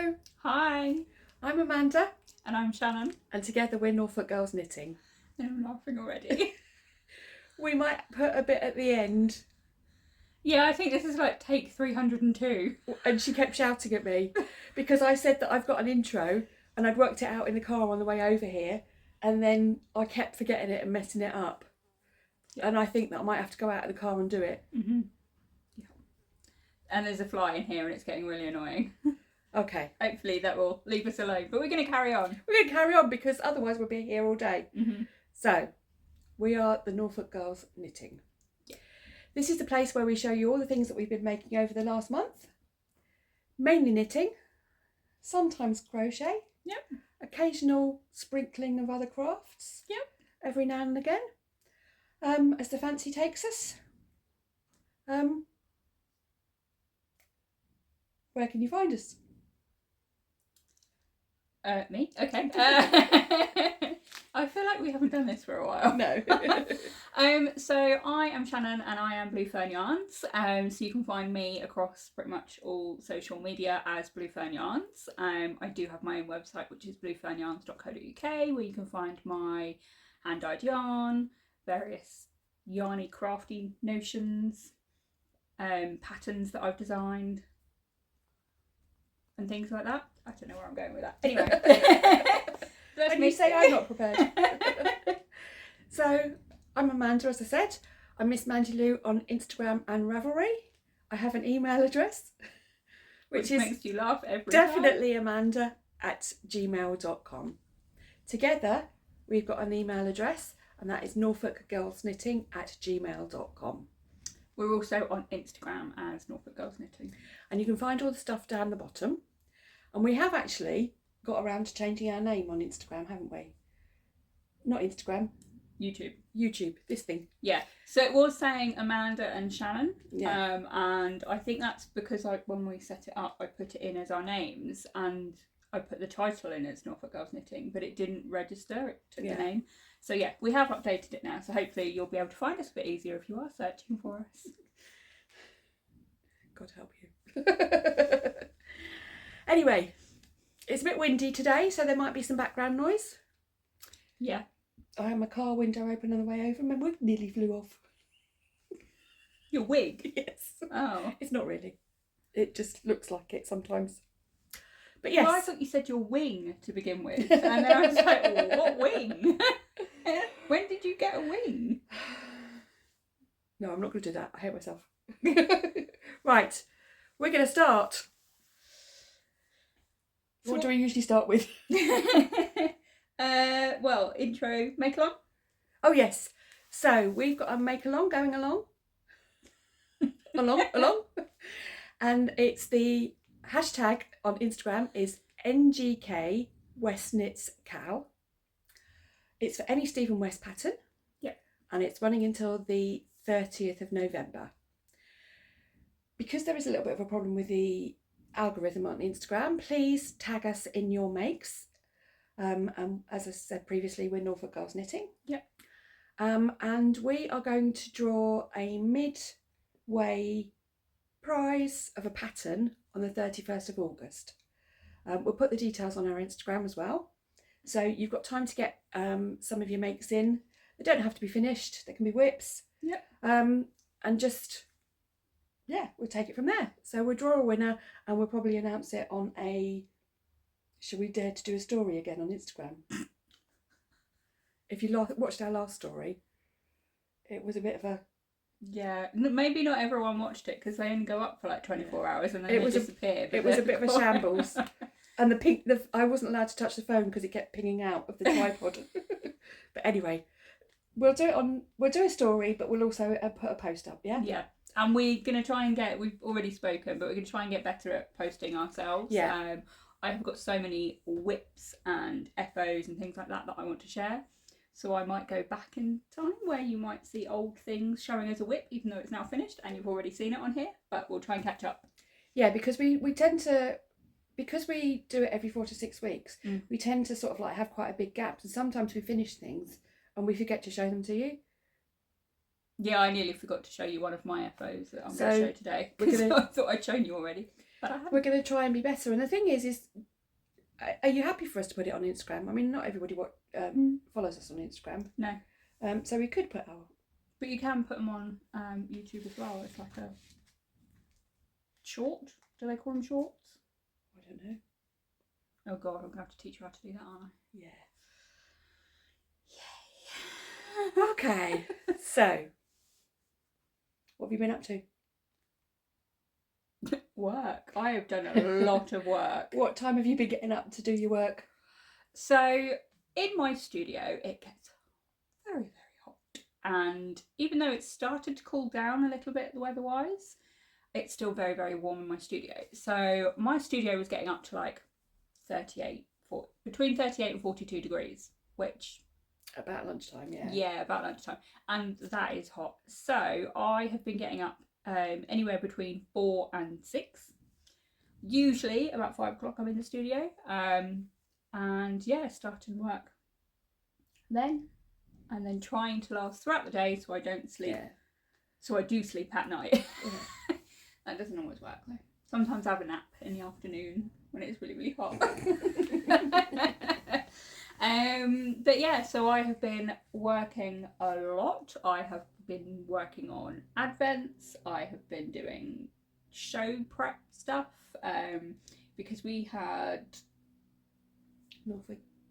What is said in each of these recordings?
Hello, Hi, I'm Amanda, and I'm Shannon. and together we're Norfolk Girls Knitting. I'm laughing already. We might put a bit at the end. Yeah, I think this is like take 302. And she kept shouting at me because I said that I've got an intro and I'd worked it out in the car on the way over here, and then I kept forgetting it and messing it up. Yeah. And I think that I might have to go out of the car and do it. Mm-hmm. Yeah. And there's a fly in here and it's getting really annoying. Okay. Hopefully that will leave us alone, but we're going to carry on. We're going to carry on because otherwise we'll be here all day. Mm-hmm. So, we are the Norfolk Girls Knitting. Yeah. This is the place where we show you all the things that we've been making over the last month. Mainly knitting, sometimes crochet. Yep. Occasional sprinkling of other crafts. Yep. Every now and again. As the fancy takes us. Where can you find us? Me? Okay. I feel like we haven't done this for a while. No. So I am Shannon and I am Blue Fern Yarns. So you can find me across pretty much all social media as Blue Fern Yarns. I do have my own website, which is bluefernyarns.co.uk, where you can find my hand-dyed yarn, various yarny crafty notions, patterns that I've designed, and things like that. I don't know where I'm going with that. Anyway. And you say I'm not prepared. So, I'm Amanda, as I said. I'm Miss Mandaloo on Instagram and Ravelry. I have an email address, which is makes you laugh every definitely amanda@gmail.com. Together, we've got an email address, and that is norfolkgirlsknitting@gmail.com. We're also on Instagram as Norfolk Girls Knitting. And you can find all the stuff down the bottom. And we have actually got around to changing our name on Instagram, haven't we? Not Instagram. YouTube, this thing. Yeah, so it was saying Amanda and Shannon. Yeah. And I think that's because when we set it up, I put it in as our names and I put the title in as Norfolk Girls Knitting, but it didn't register, it took the name. So yeah, we have updated it now, so hopefully you'll be able to find us a bit easier if you are searching for us. God help you. Anyway, it's a bit windy today, so there might be some background noise. Yeah. I had my car window open on the way over and my wig nearly flew off. Your wig? Yes. Oh. It's not really. It just looks like it sometimes. But yes. Well, I thought you said your wing to begin with. And then I was like, oh, what wing? When did you get a wing? No, I'm not going to do that. I hate myself. Right. We're going to start. What do we usually start with? Well, intro, make along. Oh yes. So we've got a make along going along. along. And it's the hashtag on Instagram is NGK Westknits KAL. It's for any Stephen West pattern. Yeah. And it's running until the 30th of November. Because there is a little bit of a problem with the algorithm on Instagram, please tag us in your makes. As I said previously, we're Norfolk Girls Knitting. Yep. And we are going to draw a midway prize of a pattern on the 31st of August. We'll put the details on our Instagram as well. So you've got time to get some of your makes in. They don't have to be finished. They can be whips. Yep. And just, we'll take it from there. So we'll draw a winner and we'll probably announce it on a... Shall we dare to do a story again on Instagram? If you watched our last story, it was a bit of a... Yeah, maybe not everyone watched it because they only go up for like 24 hours and then they disappear. It was a bit of a shambles. And I wasn't allowed to touch the phone because it kept pinging out of the tripod. But anyway, we'll do a story, but we'll also put a post up, yeah? Yeah. And we're going to try and we've already spoken, but we're going to try and get better at posting ourselves. Yeah. I have got so many whips and FOs and things like that I want to share. So I might go back in time where you might see old things showing as a whip, even though it's now finished and you've already seen it on here, but we'll try and catch up. Yeah, because we tend to, because we do it every 4 to 6 weeks, we tend to sort of like have quite a big gap, and sometimes we finish things and we forget to show them to you. Yeah, I nearly forgot to show you one of my FOs that I'm going to show today because I thought I'd shown you already. But I haven't. We're going to try and be better. And the thing is, are you happy for us to put it on Instagram? I mean, not everybody follows us on Instagram. No. So we could put our... But you can put them on YouTube as well. It's like a short. Do they call them shorts? I don't know. Oh God, I'm going to have to teach you how to do that, aren't I? Yeah. Yay. Okay. So, what have you been up to? Work. I have done a lot of work. What time have you been getting up to do your work? So, in my studio, it gets very, very hot. And even though it's started to cool down a little bit weather-wise, it's still very, very warm in my studio. So, my studio was getting up to like between 38 and 42 degrees, which... About lunchtime, yeah. Yeah, about lunchtime. And that is hot. So, I have been getting up anywhere between 4 and 6. Usually about 5 o'clock I'm in the studio. And yeah, starting work then. And then trying to last throughout the day so I don't sleep. Yeah. So I do sleep at night. Yeah. That doesn't always work though. Sometimes I have a nap in the afternoon when it's really, really hot. But yeah, so I have been working a lot. I have been working on advents. I have been doing show prep stuff because we had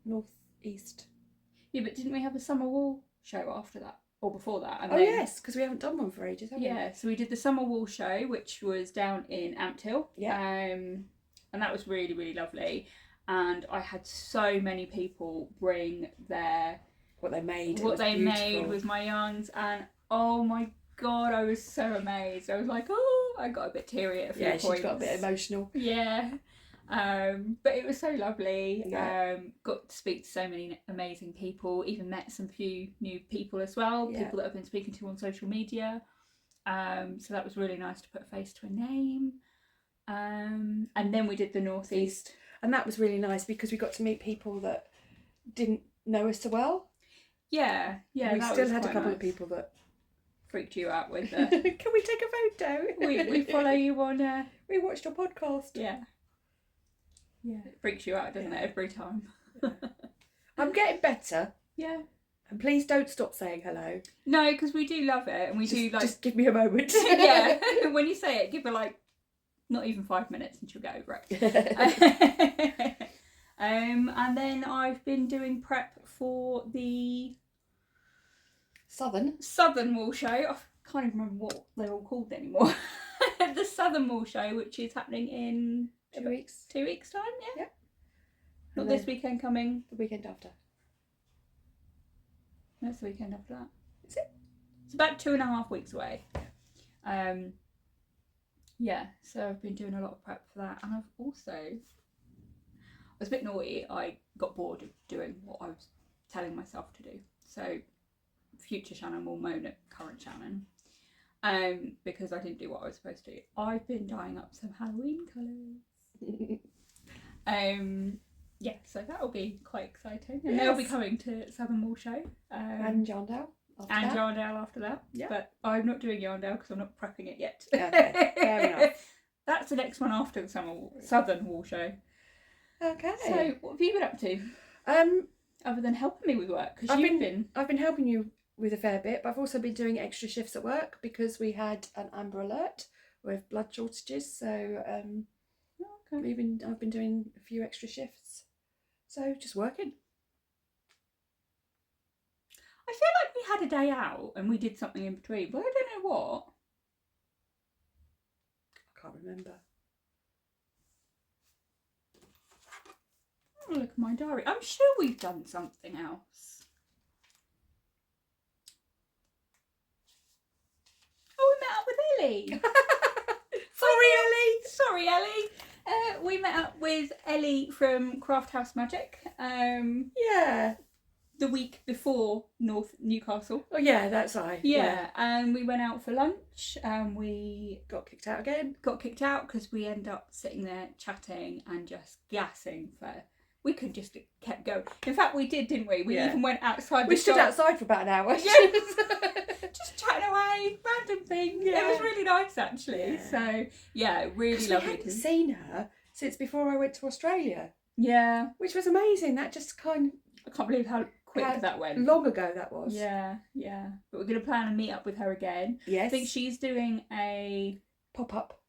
Northeast. Yeah, but didn't we have a summer wool show after that or before that? And yes, because we haven't done one for ages, have we? Yeah, so we did the summer wool show, which was down in Ampthill. Yeah. And that was really, really lovely. And I had so many people bring what they made with my yarns, and oh my God, I was so amazed. I was like, oh, I got a bit teary at a few points. Yeah, she got a bit emotional. Yeah. But it was so lovely. Yeah. Got to speak to so many amazing people, even met some few new people as well, people that I've been speaking to on social media. So that was really nice to put a face to a name. And then we did the Northeast. And that was really nice because we got to meet people that didn't know us so well. Yeah. We still had a couple of people that freaked you out with can we take a photo? we follow you on we watched your podcast. Yeah, it freaks you out, doesn't it, every time? I'm getting better. Yeah. And please don't stop saying hello. No, because we do love it, and we do like... Just give me a moment. Yeah, when you say it, give her like not even 5 minutes and she'll get over it. And then I've been doing prep for the Southern Wool Show. I can't even remember what they're all called anymore. The Southern Wool Show, which is happening in 2 weeks. 2 weeks' time, yeah. Not And this weekend coming. The weekend after. That's the weekend after that. Is it? It's about 2.5 weeks away. Yeah, so I've been doing a lot of prep for that, and I was a bit naughty. I got bored of doing what I was telling myself to do. So future Shannon will moan at current Shannon because I didn't do what I was supposed to do. I've been dyeing up some Halloween colours. Yeah, so that'll be quite exciting. And they'll be coming to Southern Wool Show. And Yarndale. Yarndale after that. Yeah. But I'm not doing Yarndale because I'm not prepping it yet. Okay, fair enough. That's the next one after the Southern Wool Show. Okay. So what have you been up to? Other than helping me with work? Because I've been helping you with a fair bit, but I've also been doing extra shifts at work because we had an Amber Alert with blood shortages. So I've been doing a few extra shifts. So just working. I feel like we had a day out and we did something in between, but I don't know what. I can't remember. I'll look at my diary. I'm sure we've done something else. Oh, we met up with Ellie. Sorry, Ellie. We met up with Ellie from Craft House Magic. Yeah. The week before Newcastle. Oh yeah, that's right. Yeah, and we went out for lunch and we got kicked out again. Got kicked out because we ended up sitting there chatting and just gassing for... We could just kept going. In fact, we did, didn't we? We even went outside the shop. We stood outside for about an hour. Yes. just chatting away, random things. Yeah. It was really nice actually. Yeah. So yeah, really I lovely. hadn't seen her since before I went to Australia, Yeah, which was amazing. That just kind I can't believe how quick that of went. long ago that was. Yeah. But we're going to plan a meet up with her again. Yes. I think she's doing a pop-up.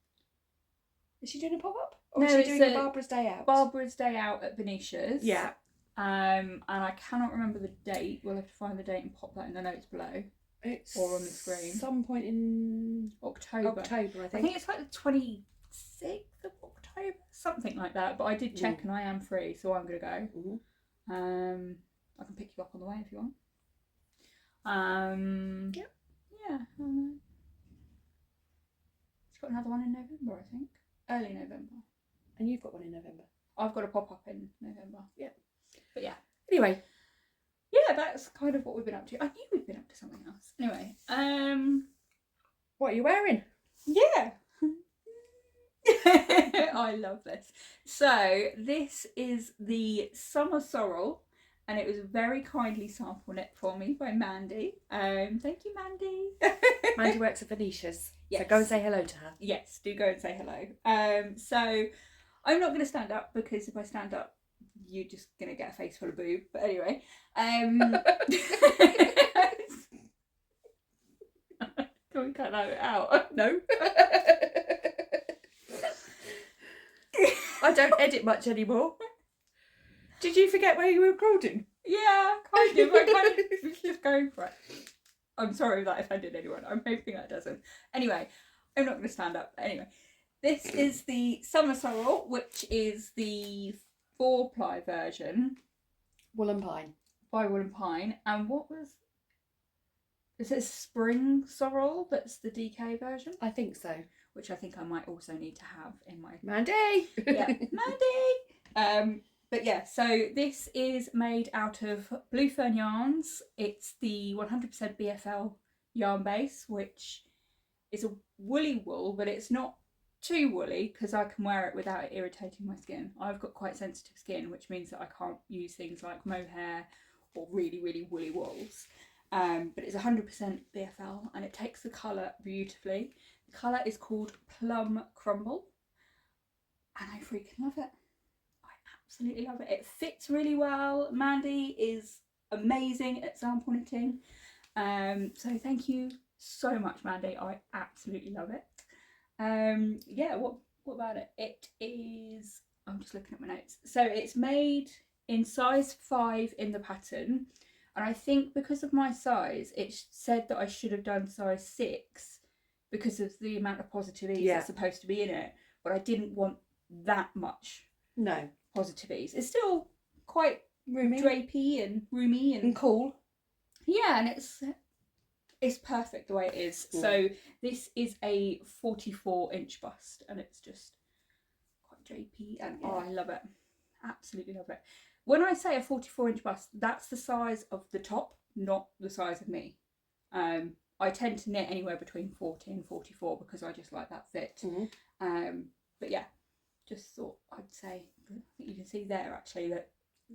Is she doing a pop-up? Or No, is she it's doing a a Barbara's Day Out? Barbara's Day Out at Venetia's. Yeah. And I cannot remember the date. We'll have to find the date and pop that in the notes below. It's or on the screen. Some point in October, I think. I think it's like the 26th of October, something like that. But I did check and I am free, so I'm going to go. Mm-hmm. I can pick you up on the way if you want. Yep. Yeah. It's got another one in November, I think. Early November. And you've got one in November. I've got a pop-up in November. Yeah. But yeah. Anyway. Yeah, that's kind of what we've been up to. I knew we'd been up to something else. Anyway. What are you wearing? Yeah. I love this. So this is the Summer Sorrel, and it was very kindly sample knit for me by Mandy. Thank you, Mandy. Mandy works at Venetia's. Yes. So go and say hello to her. Yes, do go and say hello. So I'm not going to stand up because if I stand up, you're just going to get a face full of boob. But anyway. Can we cut that out? No. I don't edit much anymore. Did you forget where you were recording? Yeah, kind of. I kind of was just going for it. I'm sorry if that offended anyone. I'm hoping that doesn't. Anyway, I'm not going to stand up. Anyway, this is the Summer Sorrel, which is the 4-ply version. Wool and Pine. By Wool and Pine. And what was... Is it Spring Sorrel that's the DK version? I think so. Which I think I might also need to have in my... Mandy! Yeah, Mandy! But yeah, so this is made out of Blue Fern yarns. It's the 100% BFL yarn base, which is a woolly wool, but it's not too woolly because I can wear it without it irritating my skin. I've got quite sensitive skin, which means that I can't use things like mohair or really, really woolly wools. But it's 100% BFL and it takes the colour beautifully. The colour is called Plum Crumble and I freaking love it. Absolutely love it. It fits really well. Mandy is amazing at sample knitting. So thank you so much, Mandy. I absolutely love it. Yeah, what about it? It is, I'm just looking at my notes. So it's made in size 5 in the pattern. And I think because of my size, it said that I should have done size 6 because of the amount of positive ease that's supposed to be in it. But I didn't want that much. No. Positive ease. It's still quite roomy, drapey and roomy and cool. Yeah, and it's perfect the way it is. Mm. So this is a 44-inch bust and it's just quite drapey and I love it. Absolutely love it. When I say a 44-inch bust, that's the size of the top, not the size of me. I tend to knit anywhere between 40 and 44 because I just like that fit. Mm-hmm. But yeah, just thought I'd say, I think you can see there actually that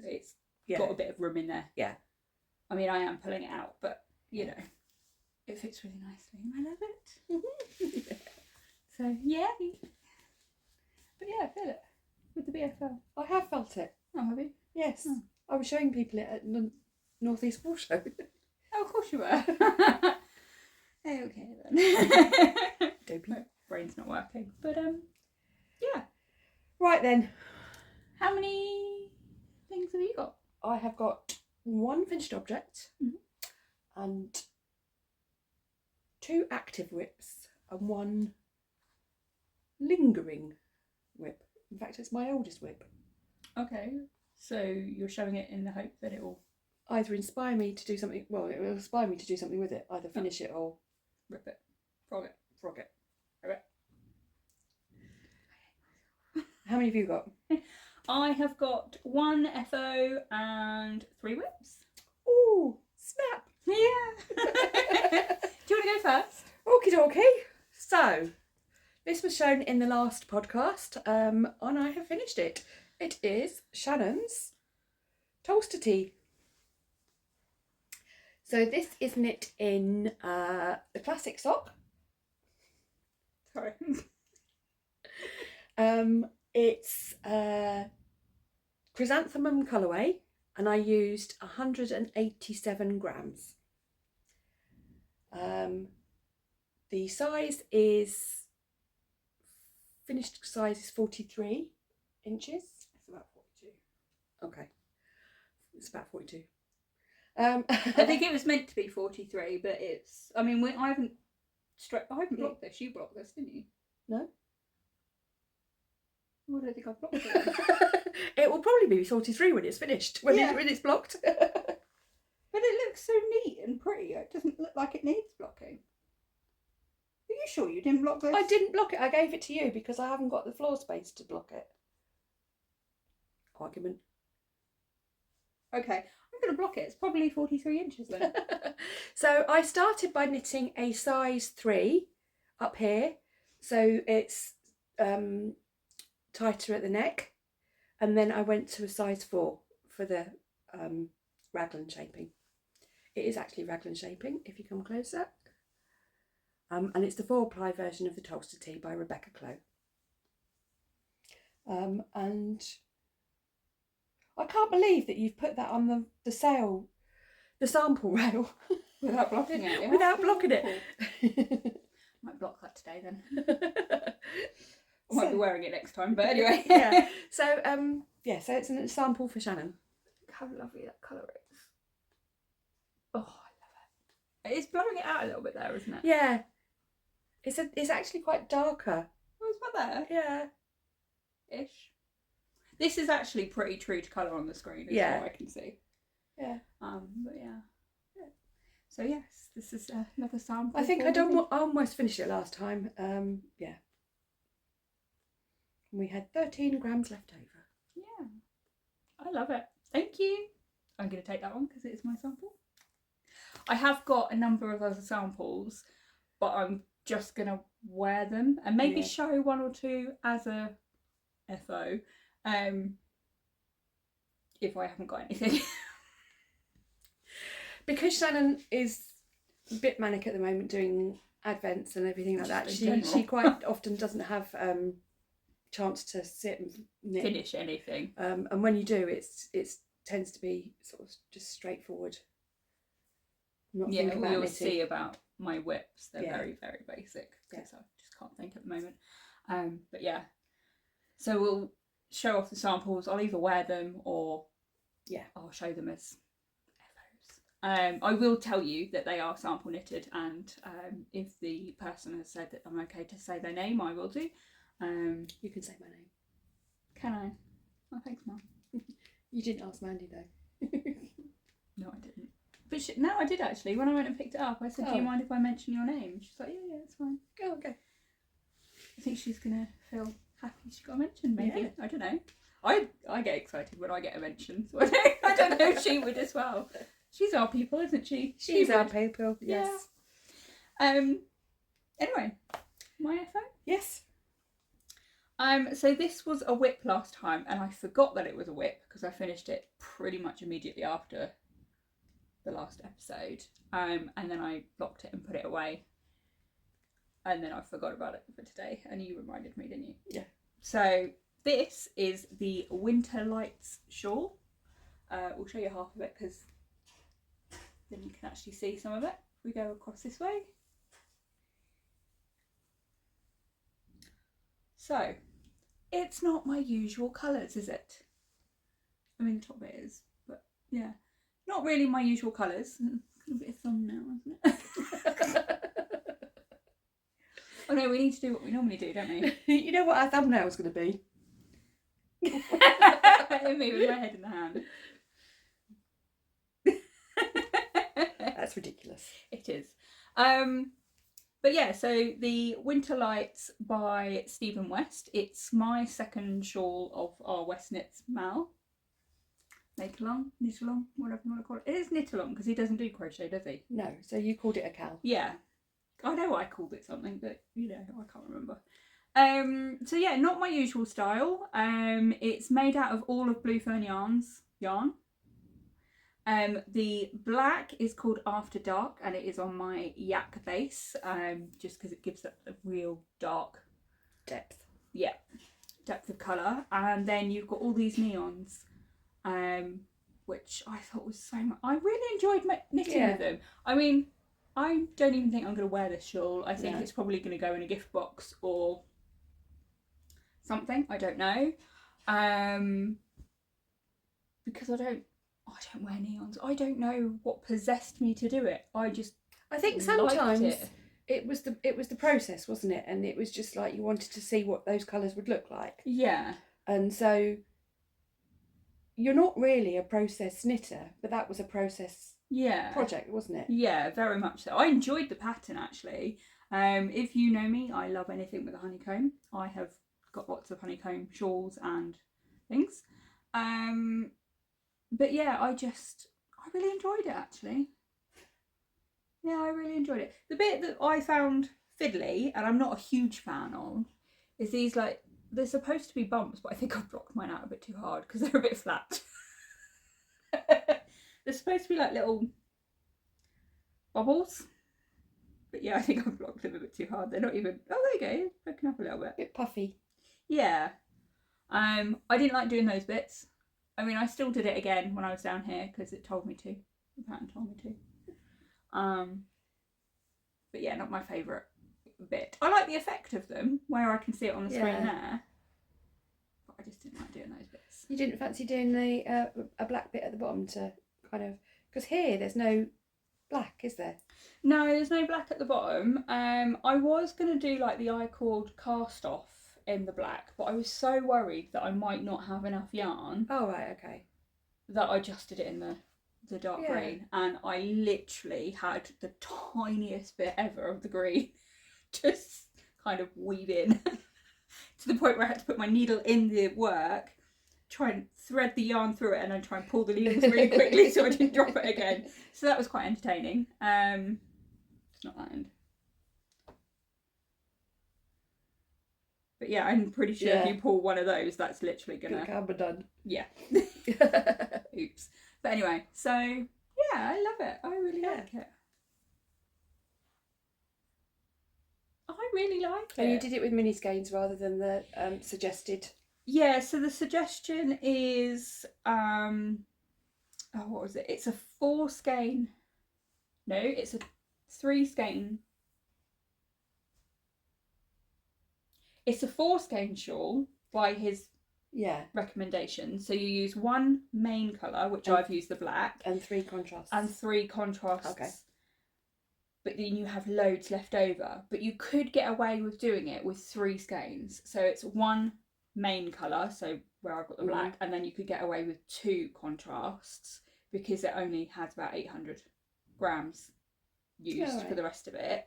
it's got a bit of room in there. Yeah. I mean, I am pulling it out, but you know, it fits really nicely. I love it. So yeah. But yeah, feel it with the BFL. I have felt it. Oh, have you? Yes. Oh. I was showing people it at North East Wool Show. Oh, of course you were. Okay then. Dopey. My brain's not working, but yeah. Right then. How many things have you got? I have got 1 finished object and 2 active whips and 1 lingering whip. In fact, it's my oldest whip. Okay. So you're showing it in the hope that it will either inspire me to do something, well, it will inspire me to do something with it, either finish it or rip it, frog it. Rip it. How many have you got? I have got 1 FO and 3 whips. Ooh, snap. Yeah. Do you want to go first? Okie dokie. So, this was shown in the last podcast and I have finished it. It is Shannon's Tolsta tea. So this is knit in the classic sock. Sorry. It's Chrysanthemum colourway, and I used 187 grams. The size is, finished size is 43 inches. It's about 42. Okay, it's about 42. I think it was meant to be 43, but it's. I mean, I haven't blocked this. You blocked this, didn't you? No. Well, I don't think I've blocked it. It will probably be 43 when it's finished, when it's blocked. But it looks so neat and pretty. It doesn't look like it needs blocking. Are you sure you didn't block this? I didn't block it. I gave it to you because I haven't got the floor space to block it. Argument. Okay, I'm going to block it. It's probably 43 inches then. So I started by knitting a size 3 up here. So it's tighter at the neck. And then I went to a size 4 for the raglan shaping. It is actually raglan shaping if you come closer. And it's the 4-ply version of the Tolsta tee by Rebecca Clow. And I can't believe that you've put that on the sale, the sample rail. Without blocking it. Yeah? Without blocking it. Might block that today then. I might be wearing it next time, but anyway. Yeah. So so it's a sample for Shannon. Look how lovely that colour is. Oh, I love it. It's blowing it out a little bit there, isn't it? Yeah. It's actually quite darker. Oh, it's about there. Yeah. Ish. This is actually pretty true to colour on the screen, is what I can see. Yeah. But yeah. So yes, this is another sample. I think I almost finished it last time. Yeah. We had 13 grams left over. Yeah. I love it. Thank you. I'm going to take that one because it is my sample. I have got a number of other samples, but I'm just going to wear them and maybe show one or two as a FO if I haven't got anything. Because Shannon is a bit manic at the moment doing advents and everything like that, she quite often doesn't have chance to sit and knit. Finish anything. And when you do, it tends to be sort of just straightforward. Not think about we'll knitting. see about my whips. They're very, very basic because Yeah. I just can't think at the moment. But yeah, so we'll show off the samples. I'll either wear them or I'll show them as FOs. I will tell you that they are sample knitted, and if the person has said that I'm okay to say their name, I will do. You can say my name. Can I? Oh, thanks, Mum. You didn't ask Mandy though. No, I didn't. But no, I did actually. When I went and picked it up, I said, "Do you mind if I mention your name?" She's like, "Yeah, it's fine." Oh, okay. I think she's gonna feel happy she got a mention. Maybe. Yeah. I don't know. I get excited when I get a mention. So I don't know if she would as well. She's our people, isn't she? She's our people. Yes. Yeah. Anyway, my FO. Yes. So this was a whip last time, and I forgot that it was a whip because I finished it pretty much immediately after the last episode. And then I blocked it and put it away. And then I forgot about it for today, and you reminded me, didn't you? Yeah. So this is the Winter Lights shawl. We'll show you half of it because then you can actually see some of it. If we go across this way. So, it's not my usual colours, is it? I mean, the top bit is, but yeah. Not really my usual colours. It's a bit of thumbnail, isn't it? Oh no, we need to do what we normally do, don't we? You know what our thumbnail's going to be? Me with my head in the hand. That's ridiculous. It is. But yeah, so the Winter Lights by Stephen West. It's my second shawl of our Westknits Mal. Make along, knit along, whatever you want to call it. It is knit along because he doesn't do crochet, does he? No, so you called it a Cal. Yeah. I know I called it something, but you know, I can't remember. So yeah, not my usual style. It's made out of all of Blue Fern yarn. The black is called After Dark, and it is on my yak base, just because it gives it a real dark Depth. Yeah, depth of colour. And then you've got all these neons, which I thought was so much. I really enjoyed knitting with them. I mean, I don't even think I'm going to wear this shawl. I think it's probably going to go in a gift box or something. I don't know, because I don't wear neons. I don't know what possessed me to do it. I think sometimes it was the process, wasn't it? And it was just like you wanted to see what those colours would look like. Yeah. And so you're not really a process knitter, but that was a process project, wasn't it? Yeah, very much so. I enjoyed the pattern, actually. If you know me, I love anything with a honeycomb. I have got lots of honeycomb shawls and things. But yeah, I really enjoyed it, actually. Yeah, I really enjoyed it. The bit that I found fiddly, and I'm not a huge fan of, is these, like, they're supposed to be bumps, but I think I've blocked mine out a bit too hard because they're a bit flat. They're supposed to be like little bubbles. But yeah, I think I've blocked them a bit too hard. They're not even... Oh, there you go. It's broken up a little bit. A bit puffy. Yeah. I didn't like doing those bits. I mean, I still did it again when I was down here because it told me to. The pattern told me to. But yeah, not my favourite bit. I like the effect of them, where I can see it on the screen there. But I just didn't like doing those bits. You didn't fancy doing the a black bit at the bottom to kind of... Because here, there's no black, is there? No, there's no black at the bottom. I was going to do like the I-cord cast off in the black, but I was so worried that I might not have enough yarn. Oh, right, okay. That I just did it in the dark green, and I literally had the tiniest bit ever of the green just kind of weave in to the point where I had to put my needle in the work, try and thread the yarn through it, and then try and pull the needles really quickly so I didn't drop it again. So that was quite entertaining. It's not that end. But yeah, I'm pretty sure if you pull one of those, that's literally gonna be done. Yeah. Oops. But anyway, so yeah, I love it. I really like it. I really like it. And you did it with mini skeins rather than the suggested. Yeah, so the suggestion is what was it? It's a 4 skein. No, it's a 3 skein. It's a 4 skein shawl by his recommendation. So you use 1 main colour, which I've used the black. And 3 contrasts. And 3 contrasts. Okay. But then you have loads left over. But you could get away with doing it with 3 skeins. So it's 1 main colour, so where I've got the black, and then you could get away with 2 contrasts because it only has about 800 grams used for the rest of it.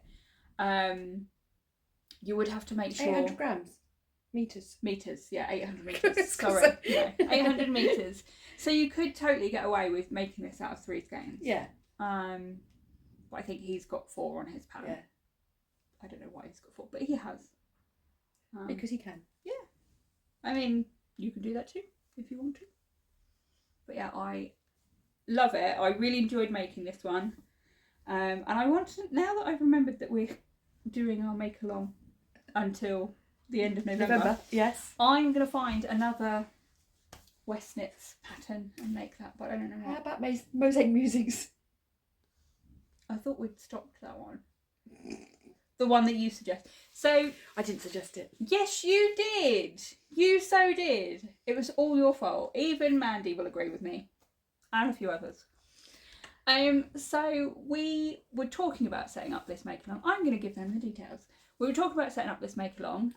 You would have to make sure... 800 grams? Meters? Meters, yeah, 800 metres. Sorry, yeah, 800 metres. So you could totally get away with making this out of 3 skeins. Yeah. But I think he's got 4 on his pattern. Yeah. I don't know why he's got 4, but he has. Because he can. Yeah. I mean, you can do that too, if you want to. But yeah, I love it. I really enjoyed making this one. And I want to, now that I've remembered that we're doing our make-along until the end of November. Yes. I'm going to find another Westknits pattern and make that, but I don't know what. How about Mosaic Musings? I thought we'd stopped that one. The one that you suggest. So I didn't suggest it. Yes, you did. You so did. It was all your fault. Even Mandy will agree with me. And a few others. So we were talking about setting up this make-along. I'm going to give them the details. We were talking about setting up this make-along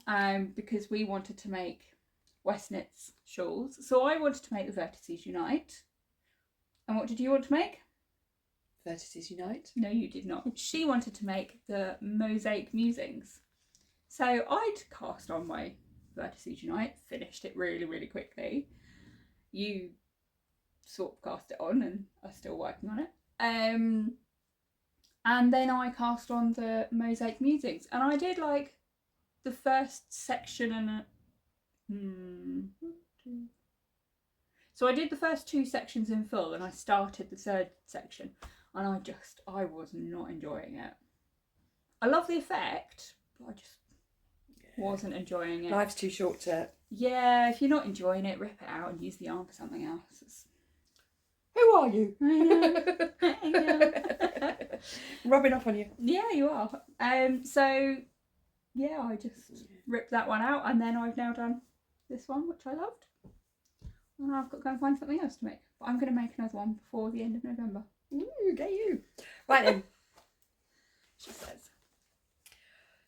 because we wanted to make Westknits shawls. So I wanted to make the Vertices Unite. And what did you want to make? Vertices Unite? No, you did not. She wanted to make the Mosaic Musings. So I'd cast on my Vertices Unite, finished it really, really quickly. You sort of cast it on and are still working on it. And then I cast on the Mosaic Musings. And I did like the first section and So I did the first 2 sections in full, and I started the 3rd section, and I was not enjoying it. I love the effect, but I just wasn't enjoying it. Life's too short to... Yeah, if you're not enjoying it, rip it out and use the yarn for something else. Who are you? I know. Rubbing off on you. Yeah, you are. So yeah, I just ripped that one out, and then I've now done this one, which I loved. And I've got to go and find something else to make. But I'm going to make another one before the end of November. Ooh, get you. Right then. She says.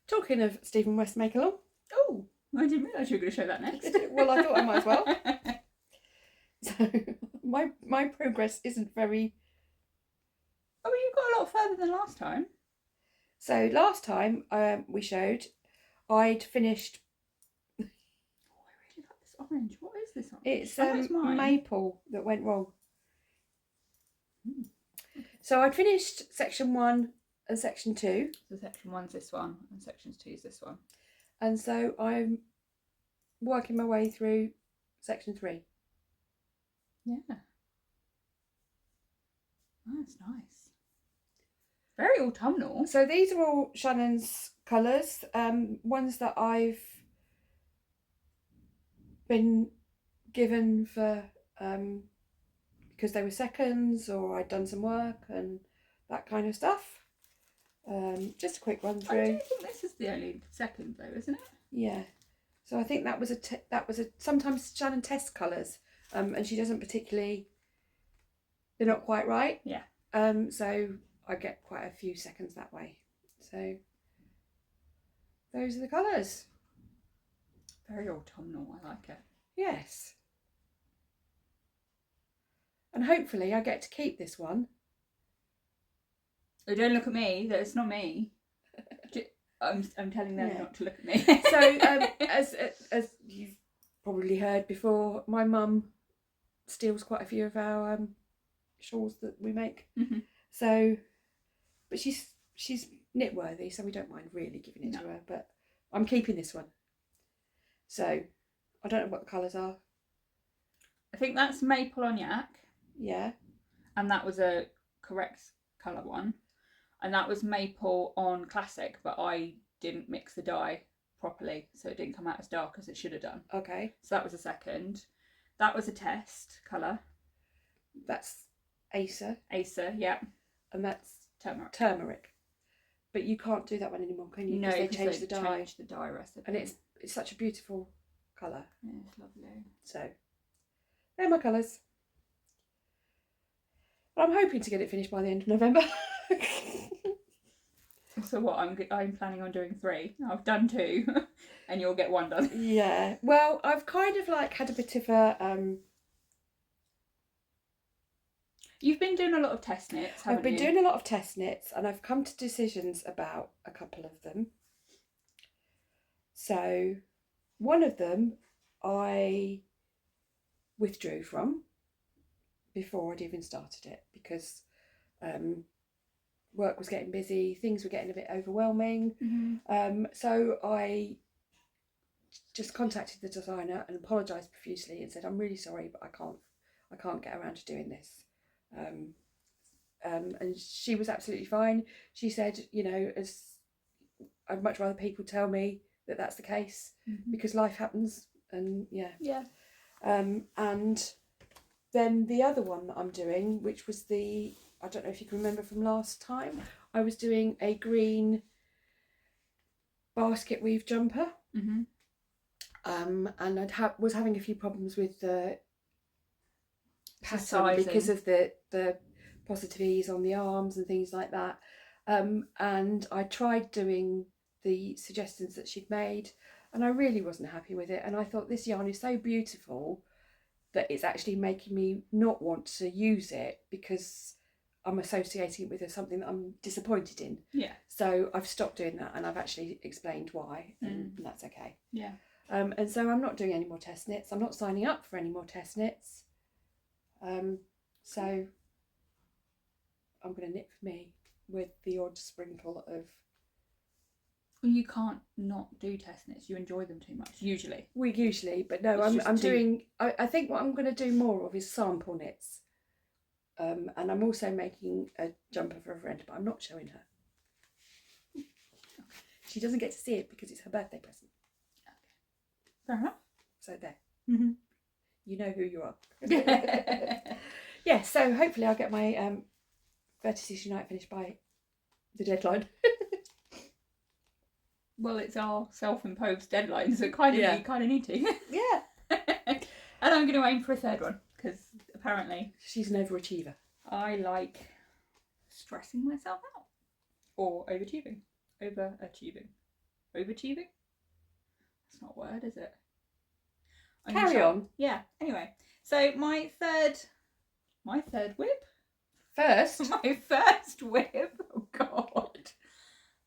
Talking of Stephen West Make Along. Oh, I didn't realise you were going to show that next. Well, I thought I might as well. So my progress isn't very... Oh, well, you got a lot further than last time. So last time we showed, I'd finished... Oh, I really like this orange. What is this orange? It's it's mine. maple that went wrong. So I'd finished section 1 and section 2. So section 1's this one, and section 2's this one. And so I'm working my way through section 3. Yeah. Oh, that's nice. Very autumnal. So these are all Shannon's colours, ones that I've been given for because they were seconds, or I'd done some work and that kind of stuff. Just a quick run through. I do think this is the only second though, isn't it? Yeah. So I think that was sometimes Shannon tests colours, and she doesn't particularly. They're not quite right. Yeah. So I get quite a few seconds that way. So those are the colours. Very autumnal. I like it. Yes. And hopefully I get to keep this one. Oh, don't look at me. That's not me. I'm telling them not to look at me. So as you've probably heard before, my mum steals quite a few of our shawls that we make. Mm-hmm. So, but she's knit worthy, so we don't mind really giving it to her. But I'm keeping this one. So I don't know what the colours are. I think that's maple on yak. Yeah. And that was a correct colour one. And that was maple on classic, but I didn't mix the dye properly, so it didn't come out as dark as it should have done. Okay. So that was a second. That was a test colour. That's Acer. Acer, yeah. And that's turmeric. But you can't do that one anymore, can you? No, because they changed the dye. Changed the dye recipe. And it's such a beautiful colour. Yeah, it's lovely. So they're my colours. But I'm hoping to get it finished by the end of November. So what? I'm planning on doing 3. I've done 2, and you'll get 1 done. Yeah. Well, I've kind of like had a bit of a. You've been doing a lot of test knits, haven't you? I've been doing a lot of test knits, and I've come to decisions about a couple of them. So, one of them I withdrew from before I'd even started it because work was getting busy, things were getting a bit overwhelming. Mm-hmm. So I just contacted the designer and apologised profusely and said, I'm really sorry, but I can't get around to doing this. And she was absolutely fine. She said, you know, I'd much rather people tell me that that's the case, mm-hmm. because life happens, and yeah. And then the other one that I'm doing, which was I don't know if you can remember from last time, I was doing a green basket weave jumper. Mm-hmm. And was having a few problems with the pattern Sizing. Because of the positive ease on the arms and things like that. And I tried doing the suggestions that she'd made, and I really wasn't happy with it. And I thought, this yarn is so beautiful that it's actually making me not want to use it because I'm associating it with something that I'm disappointed in. Yeah. So I've stopped doing that, and I've actually explained why, and that's okay. Yeah. And so I'm not doing any more test knits. I'm not signing up for any more test knits. So I'm going to knit for me with the odd sprinkle of You can't not do test knits. You enjoy them too much, usually. But no, It's I'm just too- doing. I think what I'm going to do more of is sample knits, and I'm also making a jumper for a friend, but I'm not showing her. She doesn't get to see it because it's her birthday present. Fair enough. So there. Mm-hmm. You know who you are. Yeah, so hopefully I'll get my Vertices Unite finished by the deadline. Well, it's our self-imposed deadline, so kind of need to. Yeah. And I'm going to aim for a third one because apparently She's an overachiever. I like stressing myself out or overachieving. Overachieving. Overachieving? That's not a word, is it? Carry on. Yeah. Anyway, so my third whip. First. My first whip. Oh God.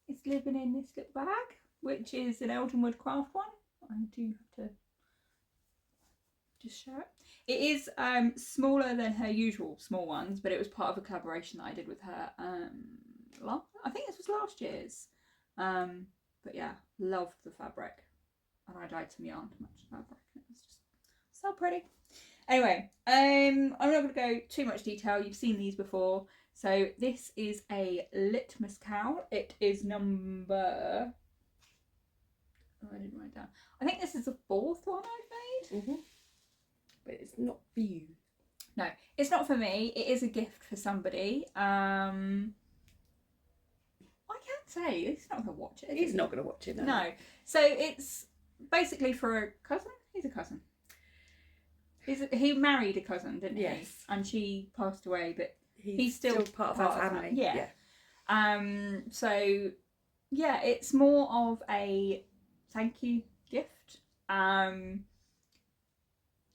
It's living in this little bag, which is an Eltonwood craft one. I do have to just show it. It is smaller than her usual small ones, but it was part of a collaboration that I did with her. I think this was last year's. But yeah, loved the fabric, and I dyed some yarn to match the fabric. It was just so pretty. Anyway, I'm not going to go too much detail. You've seen these before. So this is a Litmus cowl. It is number. Oh, I didn't write it down. I think this is the fourth one I've made. Mm-hmm. But it's not for you. No, it's not for me. It is a gift for somebody. I can't say. He's not going to watch it. He's not going to watch it. No. So it's basically for a cousin. He's a cousin. He married a cousin, didn't he? Yes. And she passed away, but he's still part of our family. Yeah. So yeah, it's more of a thank you gift. Yeah,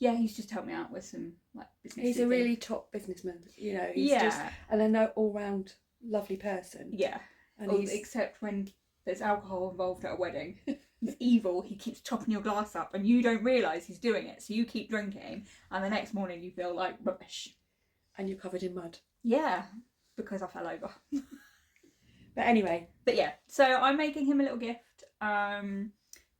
he's just helped me out with some like business. He's a really top businessman, you know. He's yeah. just an all-round lovely person. Yeah. And except when there's alcohol involved at a wedding. He's evil. He keeps topping your glass up, and you don't realise he's doing it. So you keep drinking, and the next morning you feel like rubbish. And you're covered in mud. Yeah, because I fell over. But anyway. But yeah, so I'm making him a little gift,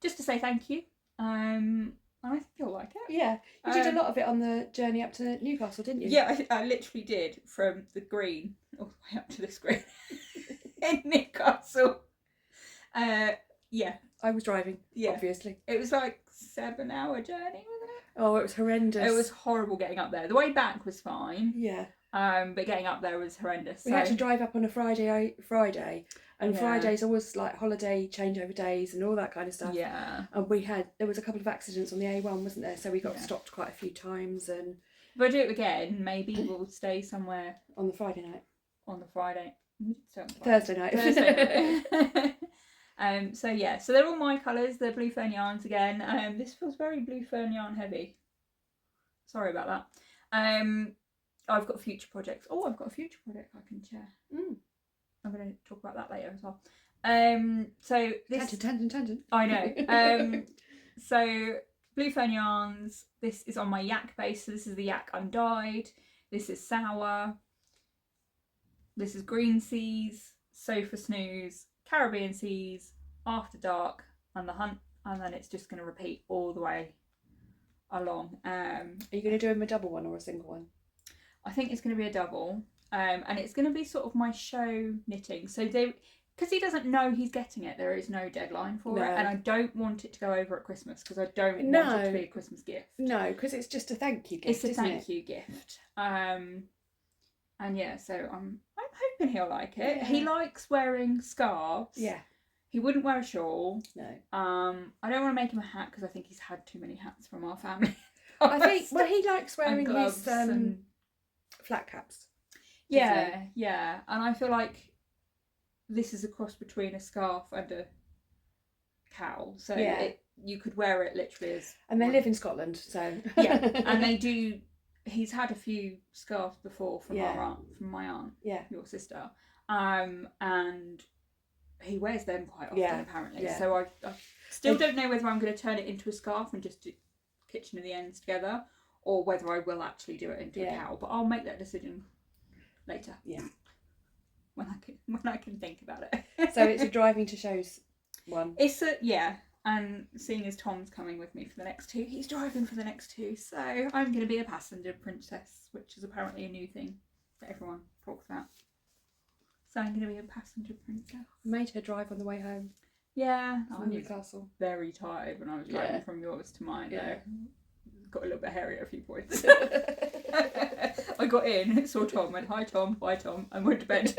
just to say thank you. And I think he'll like it. Yeah, you did a lot of it on the journey up to Newcastle, didn't you? Yeah, I literally did, from the green all the way up to this green in Newcastle. Yeah. I was driving, yeah. Obviously. It was like 7-hour journey, wasn't it? Oh, it was horrendous. It was horrible getting up there. The way back was fine. Yeah. But getting up there was horrendous. We had to drive up on a Friday, and yeah. Fridays always like holiday changeover days and all that kind of stuff. Yeah. And there was a couple of accidents on the A1, wasn't there? So we got stopped quite a few times. And if I do it again, maybe we'll stay somewhere on the Friday night. On the Friday. Thursday night. Thursday night. So yeah, so they're all my colours. They're Blue Fern yarns again. This feels very Blue Fern yarn heavy. Sorry about that. I've got future projects. Oh, I've got a future project I can share. I'm going to talk about that later as well. So this tangent. I know. So Blue Fern yarns. This is on my yak base. So this is the yak undyed. This is sour. This is green seas, Sofa Snooze, Caribbean seas, After Dark, and the Hunt, and then it's just going to repeat all the way along. Are you going to do him a double one or a single one? I think it's going to be a double, and it's going to be sort of my show knitting. So because he doesn't know he's getting it, there is no deadline for it, and I don't want it to go over at Christmas because I don't want it to be a Christmas gift. No, because it's just a thank you gift. It's a thank you gift. And yeah, so I'm hoping he'll like it. Yeah. He likes wearing scarves. Yeah. He wouldn't wear a shawl. No. I don't want to make him a hat because I think he's had too many hats from our family. I think he likes wearing his and flat caps. Yeah, yeah. And I feel like this is a cross between a scarf and a cowl. So you could wear it literally as. And they live in Scotland, so. Yeah, and they do. He's had a few scarves before from my aunt, your sister, and he wears them quite often apparently. Yeah. So I still don't know whether I'm going to turn it into a scarf and just do kitchen of the ends together, or whether I will actually do it into a cowl. But I'll make that decision later. Yeah, when I can think about it. So it's a driving to shows one. It's and seeing as Tom's coming with me for the next two, he's driving for the next two, so I'm going to be a passenger princess, which is apparently a new thing that everyone talks about. So I'm going to be a passenger princess. I made her drive on the way home Yeah, from Newcastle. Very tired when I was driving from yours to mine. Yeah. Got a little bit hairy at a few points. I got in, saw Tom, went hi Tom, bye Tom, and went to bed.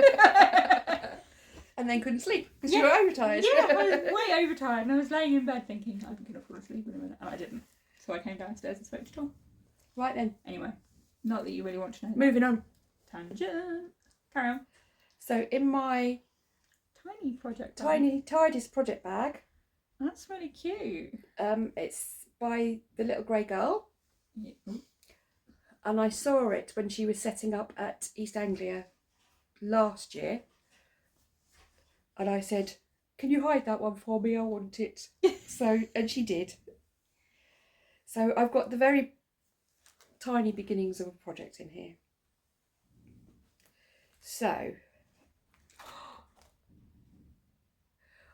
And then couldn't sleep because you were overtired. Yeah, I was way overtired, and I was laying in bed thinking I'm going to fall asleep in a minute, and I didn't. So I came downstairs and spoke to Tom. Right then. Anyway, not that you really want to know. Moving on. Tangent. Carry on. So in my Tiny project. tidiest project bag. That's really cute. It's by the little grey girl. Yeah. And I saw it when she was setting up at East Anglia last year. And I said, can you hide that one for me? I want it. And she did. So I've got the very tiny beginnings of a project in here. So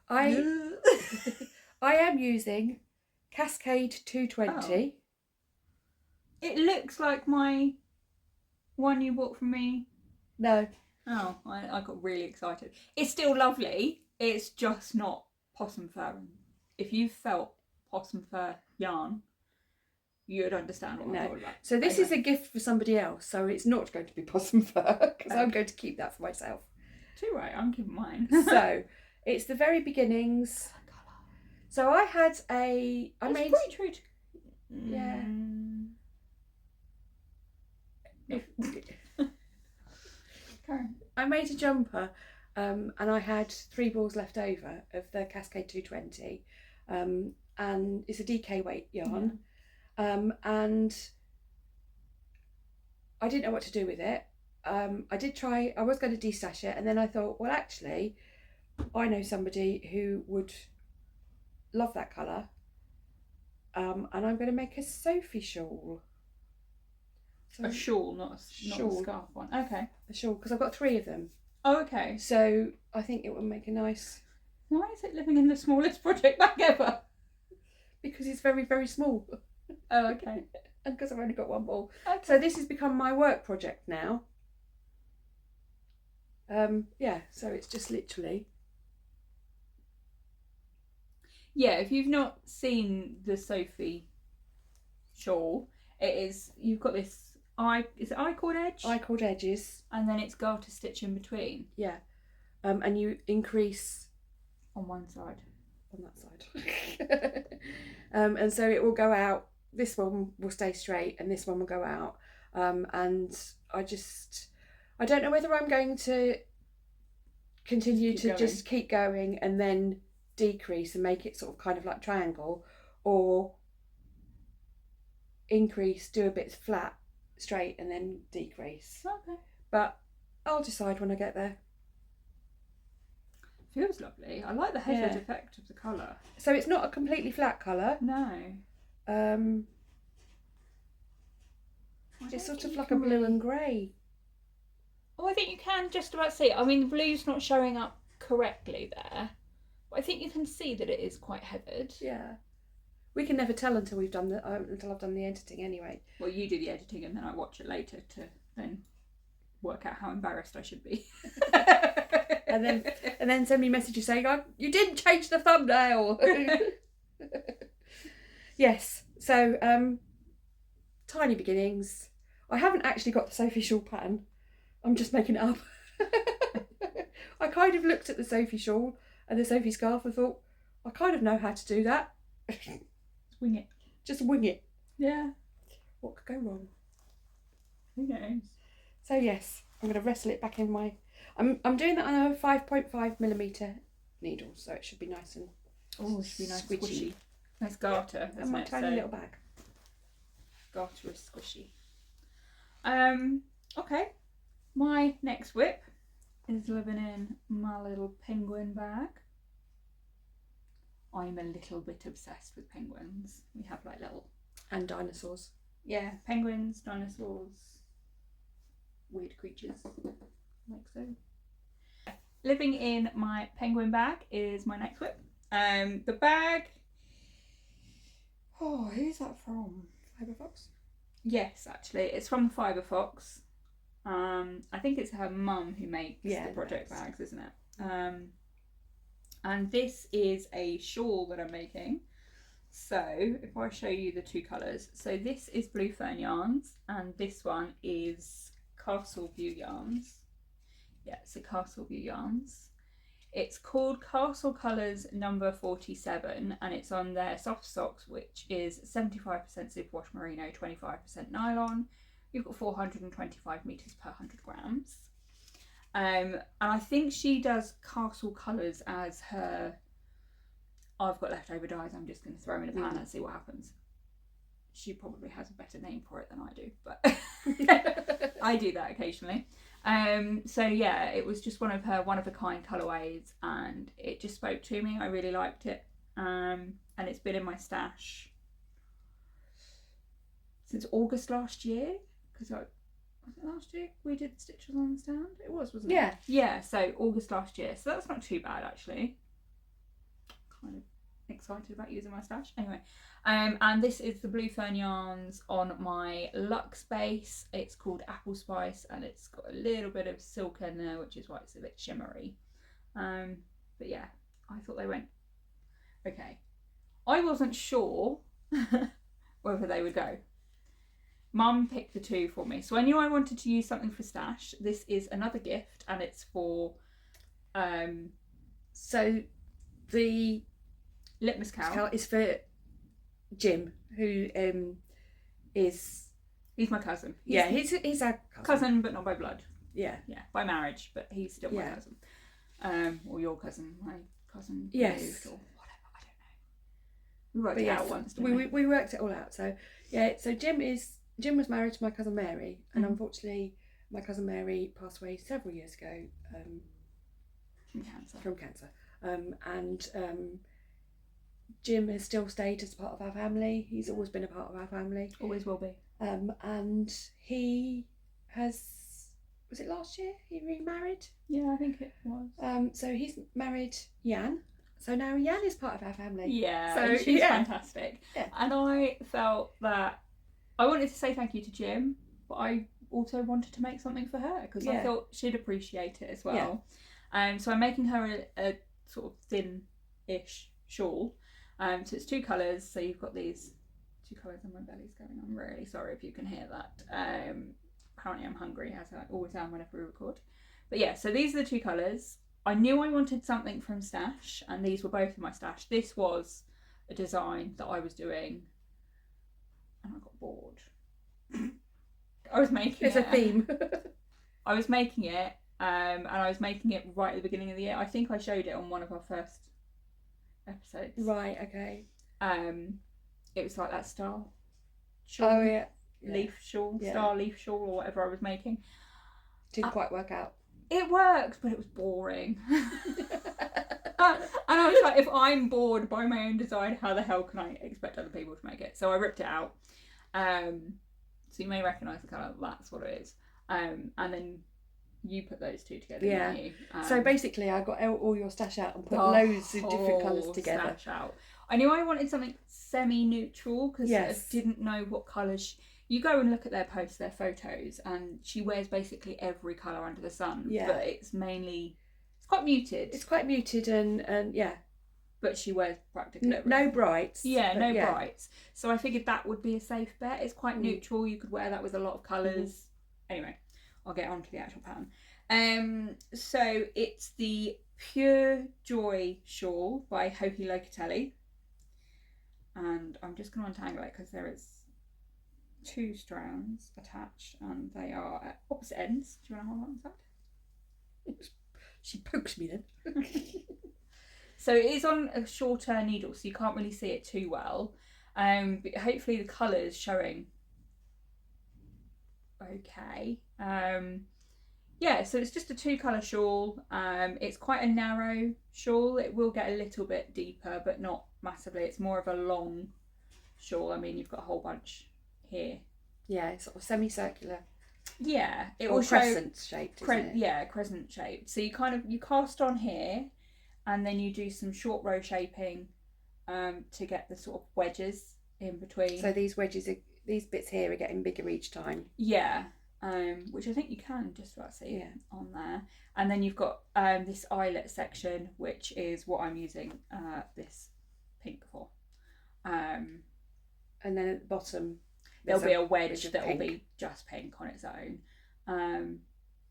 I am using Cascade 220. It looks like my one you bought from me. No. Oh, I got really excited. It's still lovely. It's just not possum fur. If you felt possum fur yarn, you would understand what I'm talking about. So this is a gift for somebody else. So it's not going to be possum fur because I'm going to keep that for myself. Too right, I'm keeping mine. So it's the very beginnings. So I had pretty true to... Yeah. I made a jumper and I had 3 balls left over of the Cascade 220 and it's a DK weight yarn and I didn't know what to do with it. I was going to destash it and then I thought, well actually I know somebody who would love that colour and I'm going to make a Sophie shawl. So, a shawl, not a scarf one. Okay. A shawl, because I've got 3 of them. Oh, okay. So I think it would make a nice... Why is it living in the smallest project bag ever? Because it's very, very small. Oh, okay. And because I've only got 1 ball. Okay. So this has become my work project now. So it's just literally... Yeah, if you've not seen the Sophie shawl, you've got this is it I-cord edge? I-cord edges. And then it's garter stitch in between. Yeah. And you increase... On one side. On that side. And so it will go out, this one will stay straight and this one will go out. And I don't know whether I'm going to continue to just keep going and then decrease and make it sort of kind of like triangle, or increase, do a bit flat, straight, and then decrease. Okay. But I'll decide when I get there. Feels lovely. I like the headed effect of the colour. So it's not a completely flat colour. No. It's sort of like a blue and grey. Oh, I think you can just about see it. I mean, the blue's not showing up correctly there. But I think you can see that it is quite heathered. Yeah. We can never tell until I've done the editing anyway. Well, you do the editing and then I watch it later to then work out how embarrassed I should be. and then send me messages saying, "Oh, you didn't change the thumbnail." Yes. So tiny beginnings. I haven't actually got the Sophie shawl pattern. I'm just making it up. I kind of looked at the Sophie shawl and the Sophie scarf and thought, I kind of know how to do that. Wing it. Just wing it. Yeah. What could go wrong? Who knows? So yes, I'm going to wrestle it back in my... I'm doing that on a 5.5mm needle, so it should be nice and... Oh, it should be nice squishy. squishy. Nice garter. And my tiny little bag. Garter is squishy. Okay. My next whip is living in my little penguin bag. I'm a little bit obsessed with penguins. We have like little... And dinosaurs. Yeah, penguins, dinosaurs, weird creatures, like so. Living in my penguin bag is my next whip. The bag. Oh, who's that from? Fibre Fox? Yes, actually, it's from Fibre Fox. I think it's her mum who makes the project bags, isn't it? And this is a shawl that I'm making. So if I show you the two colours, so this is Blue Fern yarns, and this one is Castle View yarns. Yeah, it's a Castle View yarns. It's called Castle Colours number 47, and it's on their soft socks, which is 75% superwash merino, 25% nylon. You've got 425 metres per 100 grams. And I think she does Castle Colours as her. I've got leftover dyes, I'm just going to throw them in a pan and see what happens. She probably has a better name for it than I do, but I do that occasionally. So yeah, it was just one of her one of a kind colourways, and it just spoke to me. I really liked it, and it's been in my stash since August last year. Because was it last year we did stitches on the stand? It was, wasn't it? Yeah. Yeah. So August last year. So that's not too bad actually. Kind of excited about using my stash anyway. And this is the Blue Fern yarns on my Luxe base. It's called Apple Spice, and it's got a little bit of silk in there, which is why it's a bit shimmery. But yeah, I thought they went okay. I wasn't sure whether they would go. Mum picked the two for me, so I knew I wanted to use something for stash. This is another gift, and it's for so the Litmus Cowl is for Jim, who is... He's my cousin. He's our cousin, but not by blood. Yeah. Yeah, by marriage, but he's still my cousin. Or your cousin, my cousin. Yes. Moved, or whatever, I don't know. We worked it out once, didn't we? We worked it all out. So yeah, so Jim was married to my cousin Mary, and unfortunately my cousin Mary passed away several years ago from cancer. And Jim has still stayed as part of our family. He's always been a part of our family. Always will be. And he has, was it last year he remarried? Yeah, I think it was. So he's married Jan. So now Jan is part of our family. Yeah, so and she's fantastic. Yeah. And I felt that I wanted to say thank you to Jim, but I also wanted to make something for her because I thought she'd appreciate it as well. Yeah. So I'm making her a sort of thin-ish shawl. So it's two colours. So you've got these two colours, and my belly's going. I'm really sorry if you can hear that. Apparently I'm hungry, as I always am whenever we record. But yeah, so these are the two colours. I knew I wanted something from stash, and these were both in my stash. This was a design that I was doing, and I got bored. I was making It's a theme. I was making it, and I was making it right at the beginning of the year. I think I showed it on one of our first episodes. Right, okay. It was like that star shawl. Oh yeah. Leaf shawl, star leaf shawl, or whatever I was making. Didn't quite work out. It worked, but it was boring. And I was like, if I'm bored by my own design, how the hell can I expect other people to make it? So I ripped it out. So you may recognise the colour. That's what it is. And then you put those two together. Yeah. Didn't you? So basically, I got all your stash out and put loads of different colours together. Stash out. I knew I wanted something semi-neutral because I didn't know what colours. You go and look at their posts, their photos, and she wears basically every colour under the sun. Yeah. But it's quite muted. It's quite muted and yeah. But she wears practically no brights. Yeah, no brights. So I figured that would be a safe bet. It's quite neutral. You could wear that with a lot of colours. Anyway, I'll get on to the actual pattern. So it's the Pure Joy shawl by Hohi Locatelli. And I'm just going to untangle it because there is two strands attached and they are at opposite ends. Do you want to hold on to that? She pokes me then. So it is on a shorter needle, so you can't really see it too well. But hopefully the colour's showing okay. Yeah, so it's just a two colour shawl. It's quite a narrow shawl. It will get a little bit deeper, but not massively. It's more of a long shawl. I mean, you've got a whole bunch here. Yeah, it's sort of semicircular. Yeah, it or will crescent shaped, isn't it? Yeah, crescent shaped. So you cast on here, and then you do some short row shaping to get the sort of wedges in between. So these wedges, these bits here are getting bigger each time. Yeah, which I think you can just about see on there. And then you've got this eyelet section, which is what I'm using this pink for. And then at the bottom, there'll be a wedge that will be just pink on its own.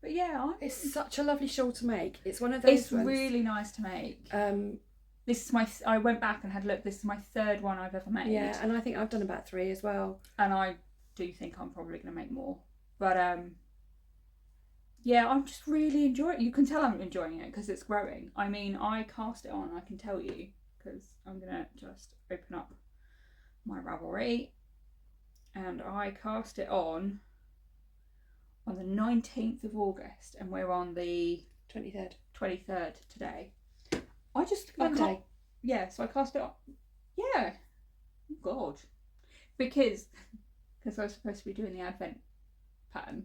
But yeah, it's such a lovely shawl to make. It's one of those. It's really nice to make. This is I went back and had a look. This is my third one I've ever made. Yeah, and I think I've done about 3 as well. And I do think I'm probably going to make more. But yeah, I'm just really enjoying it. You can tell I'm enjoying it because it's growing. I mean, I cast it on, I can tell you, because I'm going to just open up my Ravelry. And I cast it on the 19th of August, and we're on the 23rd today. I can't. Yeah, so I cast it on. Yeah. Oh God. Because I was supposed to be doing the Advent pattern.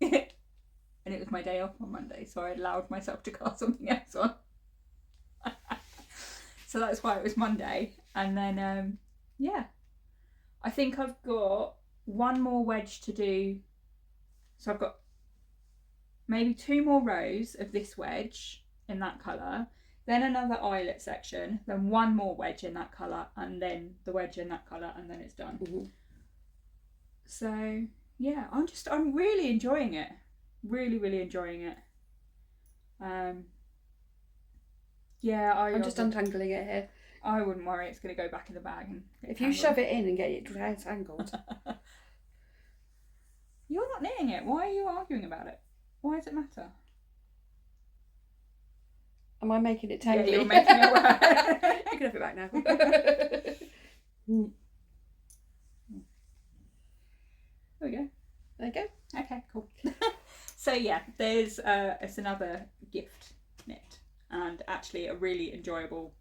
And it was my day off on Monday, so I allowed myself to cast something else on. So that's why it was Monday. And then, yeah. I think I've got one more wedge to do. So I've got maybe 2 more rows of this wedge in that colour, then another eyelet section, then one more wedge in that colour, and then the wedge in that colour, and then it's done. Mm-hmm. So yeah, I'm really enjoying it. Really, really enjoying it. Yeah, I'm just untangling it here. I wouldn't worry, it's going to go back in the bag. And if you shove it in and get it tangled. You're not knitting it. Why are you arguing about it? Why does it matter? Am I making it tangly? Yeah, you're making it work. You can have it back now. There we go. There you go. Okay, cool. So yeah, there's it's another gift knit, and actually a really enjoyable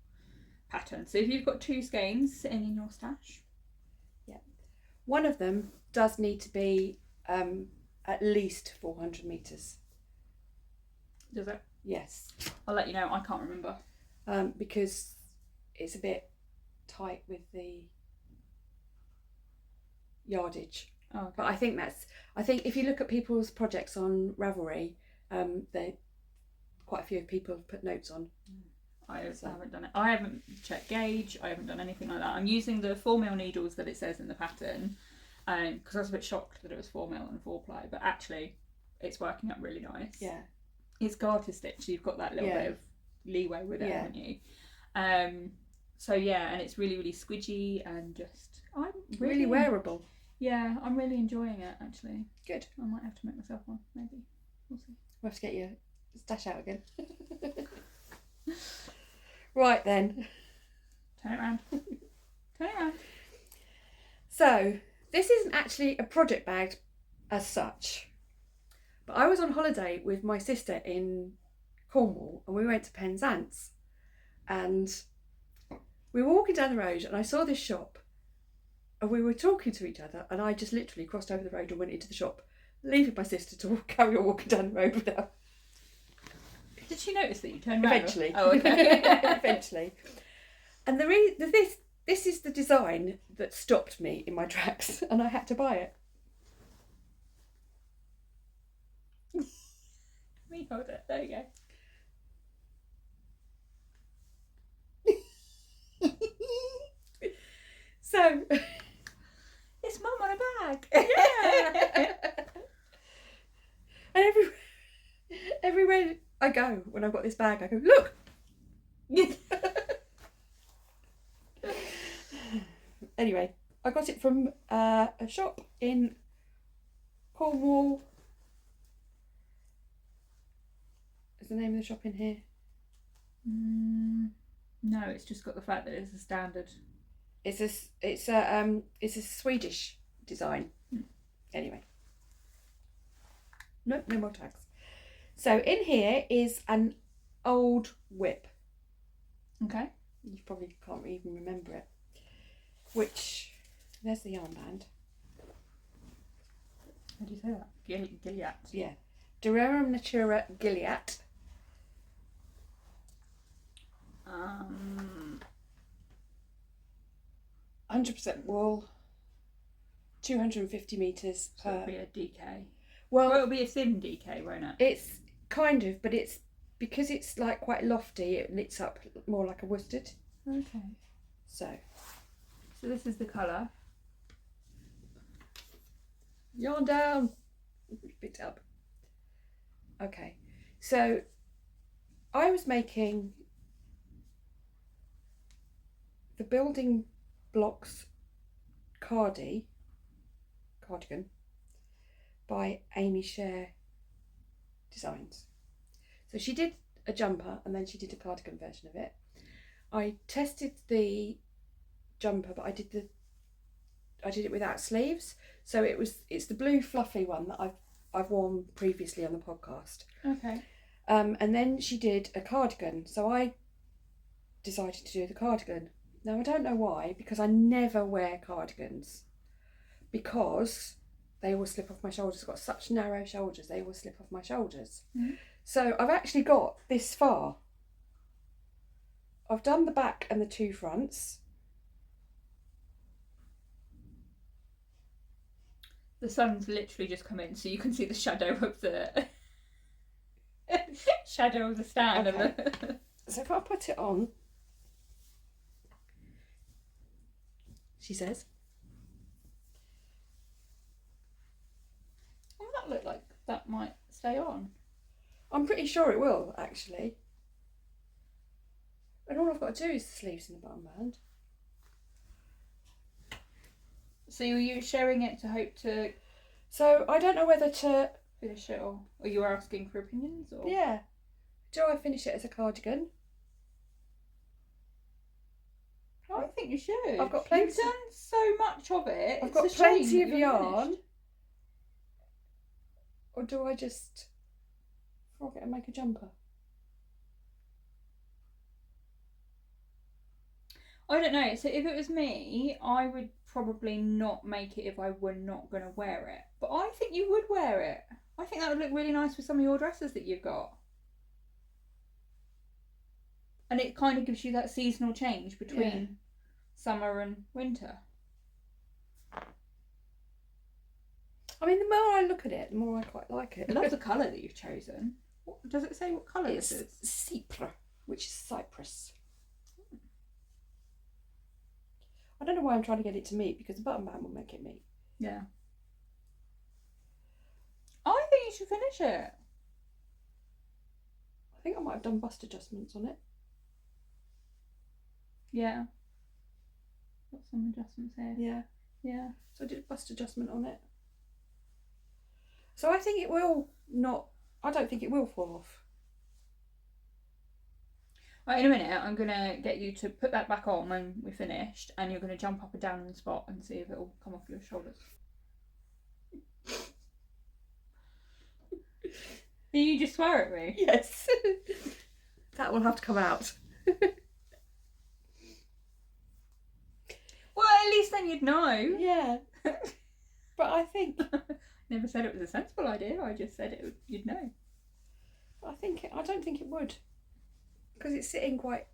pattern. So if you've got 2 skeins sitting in your stash, yeah, one of them does need to be at least 400 meters. Does it? Yes. I'll let you know. I can't remember. Because it's a bit tight with the yardage. Oh, okay. But I think if you look at people's projects on Ravelry, quite a few people have put notes on. I haven't done it. I haven't checked gauge. I haven't done anything like that. I'm using the 4mm needles that it says in the pattern, because I was a bit shocked that it was 4mm and 4-ply, but actually it's working out really nice. Yeah. It's garter stitch, so you've got that little bit of leeway with it, haven't you? So yeah, and it's really, really squidgy and just I'm really wearable. Yeah, I'm really enjoying it actually. Good. I might have to make myself one, maybe. We'll see. We'll have to get your stash out again. Right then. Turn it around. Turn it around. So this isn't actually a project bag as such, but I was on holiday with my sister in Cornwall and we went to Penzance, and we were walking down the road and I saw this shop and we were talking to each other and I just literally crossed over the road and went into the shop, leaving my sister to carry on walking down the road with her. Did she notice that you turned around? Eventually. Oh, okay. Eventually. And this is the design that stopped me in my tracks and I had to buy it. Let me hold it. There you go. So it's Mum on a bag. Yeah. And everywhere I go when I've got this bag, I go, look. Anyway, I got it from a shop in Cornwall. Is the name of the shop in here? No, it's just got the fact that it's a standard. It's a Swedish design. Anyway. No more tags. So in here is an old whip. Okay. You probably can't even remember it. Which, there's the yarn band. How do you say that? Gilliat. Yeah. DeRerum Natura Gilliat. 100% wool, 250 metres So per. it'll be a DK. Well, it'll be a thin DK, won't it? It's kind of, but it's because it's like quite lofty. It knits up more like a worsted. Okay. So this is the colour. Yarn down. Picked up. Okay, so I was making the building blocks cardigan by Aimee Sher Designs. So she did a jumper and then she did a cardigan version of it. I tested the jumper, but I did it without sleeves. So it's the blue fluffy one that I've worn previously on the podcast. Okay. And then she did a cardigan. So I decided to do the cardigan. Now I don't know why, because I never wear cardigans because they always slip off my shoulders. I've got such narrow shoulders, they always slip off my shoulders. Mm-hmm. So I've actually got this far. I've done the back and the two fronts. The sun's literally just come in, so you can see the shadow of the stand. Okay. So if I put it on, she says. Well, that looked like that might stay on. I'm pretty sure it will, actually. And all I've got to do is the sleeves and the button band. So were you showing it to hope to... So I don't know whether to... finish it, or you were asking for opinions? Or... Yeah. Do I finish it as a cardigan? I think you should. I've got plenty. You've done so much of it. I've got plenty of yarn. Or do I just frog it and make a jumper? I don't know. So if it was me, I would probably not make it if I were not going to wear it. But I think you would wear it. I think that would look really nice with some of your dresses that you've got. And it kind of gives you that seasonal change between summer and winter. I mean, the more I look at it, the more I quite like it. I love the colour that you've chosen. Does it say what colour this is? Cypres, which is Cypress. I don't know why I'm trying to get it to meet, because the button band will make it meet. Yeah. I think you should finish it. I think I might have done bust adjustments on it. Yeah. Got some adjustments here. Yeah. Yeah. So I did a bust adjustment on it. So I think it will not... I don't think it will fall off. Right, in a minute, I'm going to get you to put that back on when we're finished, and you're going to jump up and down on the spot and see if it will come off your shoulders. Did you just swear at me? Yes. That will have to come out. Well, at least then you'd know. Yeah. But I think... Never said it was a sensible idea, I just said you'd know. I don't think it would. Because it's sitting quite...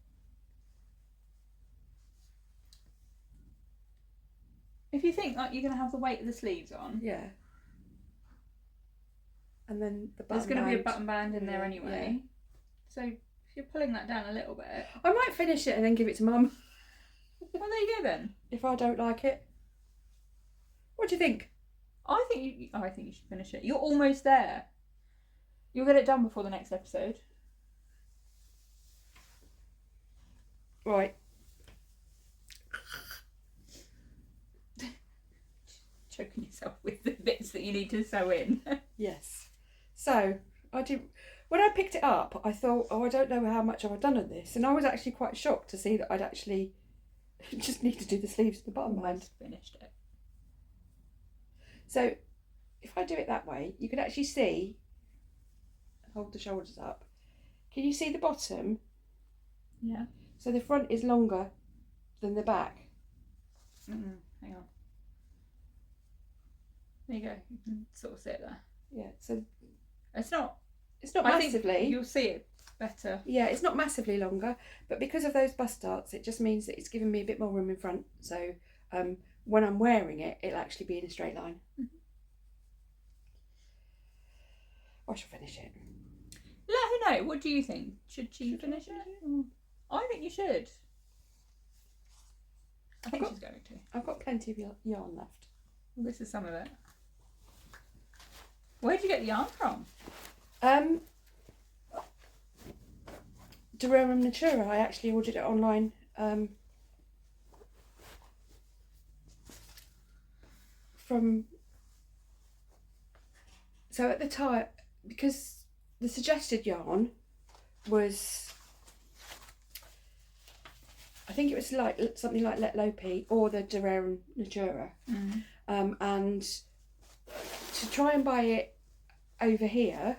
If you think like you're going to have the weight of the sleeves on... Yeah. And then the button There's going to be a button band in there anyway. Yeah. So if you're pulling that down a little bit... I might finish it and then give it to Mum. Well, there you go then. If I don't like it. What do you think? I think you should finish it. You're almost there. You'll get it done before the next episode. Right. Choking yourself with the bits that you need to sew in. Yes. So when I picked it up, I thought, oh, I don't know how much I've done of this, and I was actually quite shocked to see that I'd actually just need to do the sleeves and the bottom band. Finished it. So if I do it that way, you can actually see, and hold the shoulders up. Can you see the bottom? Yeah. So the front is longer than the back. Hang on. There you go. You can sort of see it there. Yeah. So it's not It's not I think massively. you'll see it better. Yeah, it's not massively longer, but because of those bust darts, it just means that it's giving me a bit more room in front. So when I'm wearing it, it'll actually be in a straight line. I shall finish it. Let her know. What do you think? Should she finish it? I think you should. I think she's going to. I've got plenty of yarn left. Well, this is some of it. Where did you get the yarn from? DeRerum Natura. I actually ordered it online. So at the time, because the suggested yarn was, I think it was like something like Let Lopi or the DeRerum Natura, and to try and buy it over here,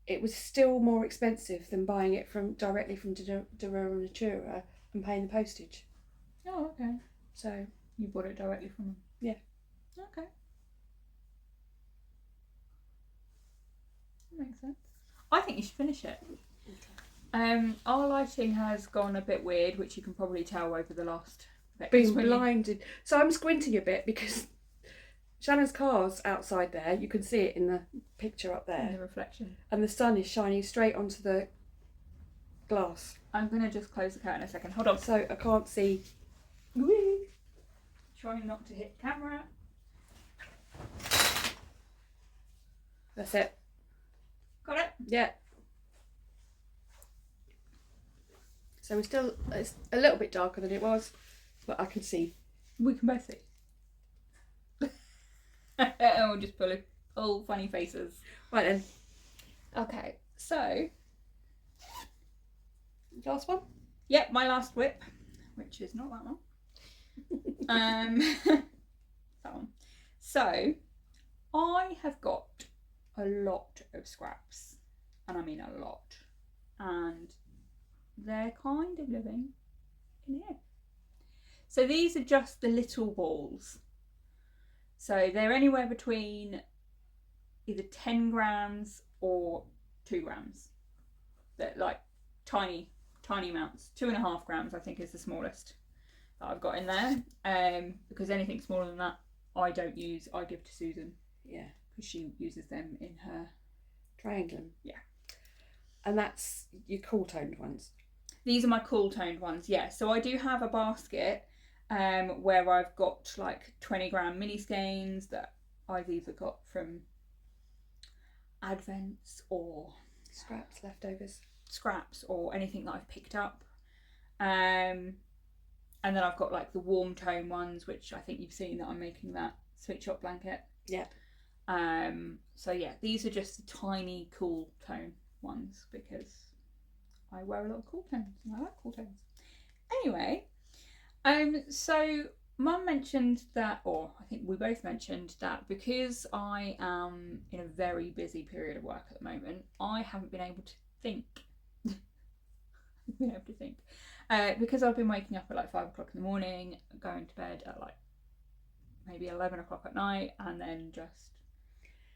it was still more expensive than buying it directly from DeRerum Natura and paying the postage. Oh, okay. So you bought it directly from them? Yeah. Okay. That makes sense. I think you should finish it. Okay. Our lighting has gone a bit weird, which you can probably tell over the last bit. Being blinded. So I'm squinting a bit because Shannon's car's outside there. You can see it in the picture up there. In the reflection. And the sun is shining straight onto the glass. I'm going to just close the curtain a second. Hold on. So I can't see. Whee! Trying not to hit camera. That's it. Got it? Yeah. So it's a little bit darker than it was, but I can see. We can both see. And we'll just pull funny faces. Right then. Okay, so. Last one? Yep, my last whip, which is not that one. That one. So, I have got a lot of scraps, and I mean a lot, and they're kind of living in here. So these are just the little balls. So they're anywhere between either 10 grams or 2 grams. They're like tiny amounts. 2.5 grams I think is the smallest that I've got in there. Because anything smaller than that I don't use. I give to Susan. Yeah. Because she uses them in her triangle. Yeah. And that's your cool toned ones. These are my cool toned ones, yeah. So I do have a basket where I've got like 20 gram mini skeins that I've either got from Advents or scraps, leftovers. Scraps or anything that I've picked up. And then I've got like the warm tone ones, which I think you've seen that I'm making that sweet shop blanket. Yeah. So yeah, these are just the tiny cool tone ones because I wear a lot of cool tones and I like cool tones. Anyway, so Mum mentioned that, or I think we both mentioned that because I am in a very busy period of work at the moment, I haven't been able to think. Because I've been waking up at like 5 o'clock in the morning, going to bed at like maybe 11 o'clock at night, and then just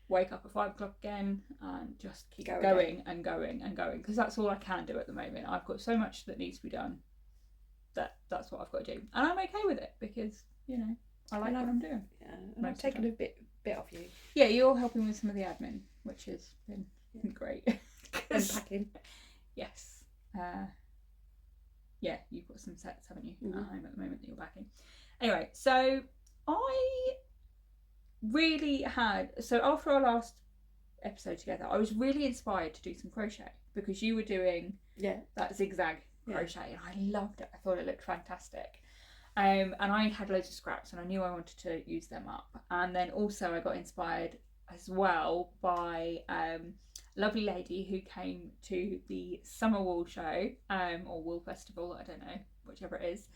wake up at 5 o'clock again and just keep going and going and going, because that's all I can do at the moment. I've got so much that needs to be done that's what I've got to do, and I'm okay with it because, you know, I like what I'm doing. Yeah, and I've taken a bit off you. Yeah, you're helping with some of the admin, which has been great. And packing. Yes. Yeah, you've got some sets, haven't you, at home at the moment that you're packing. Anyway, so I really had, so after our last episode together, I was really inspired to do some crochet because you were doing that zigzag crochet, and I loved it. I thought it looked fantastic. And I had loads of scraps and I knew I wanted to use them up. And then also I got inspired as well by a lovely lady who came to the summer wool show, or wool festival, I don't know, whichever it is.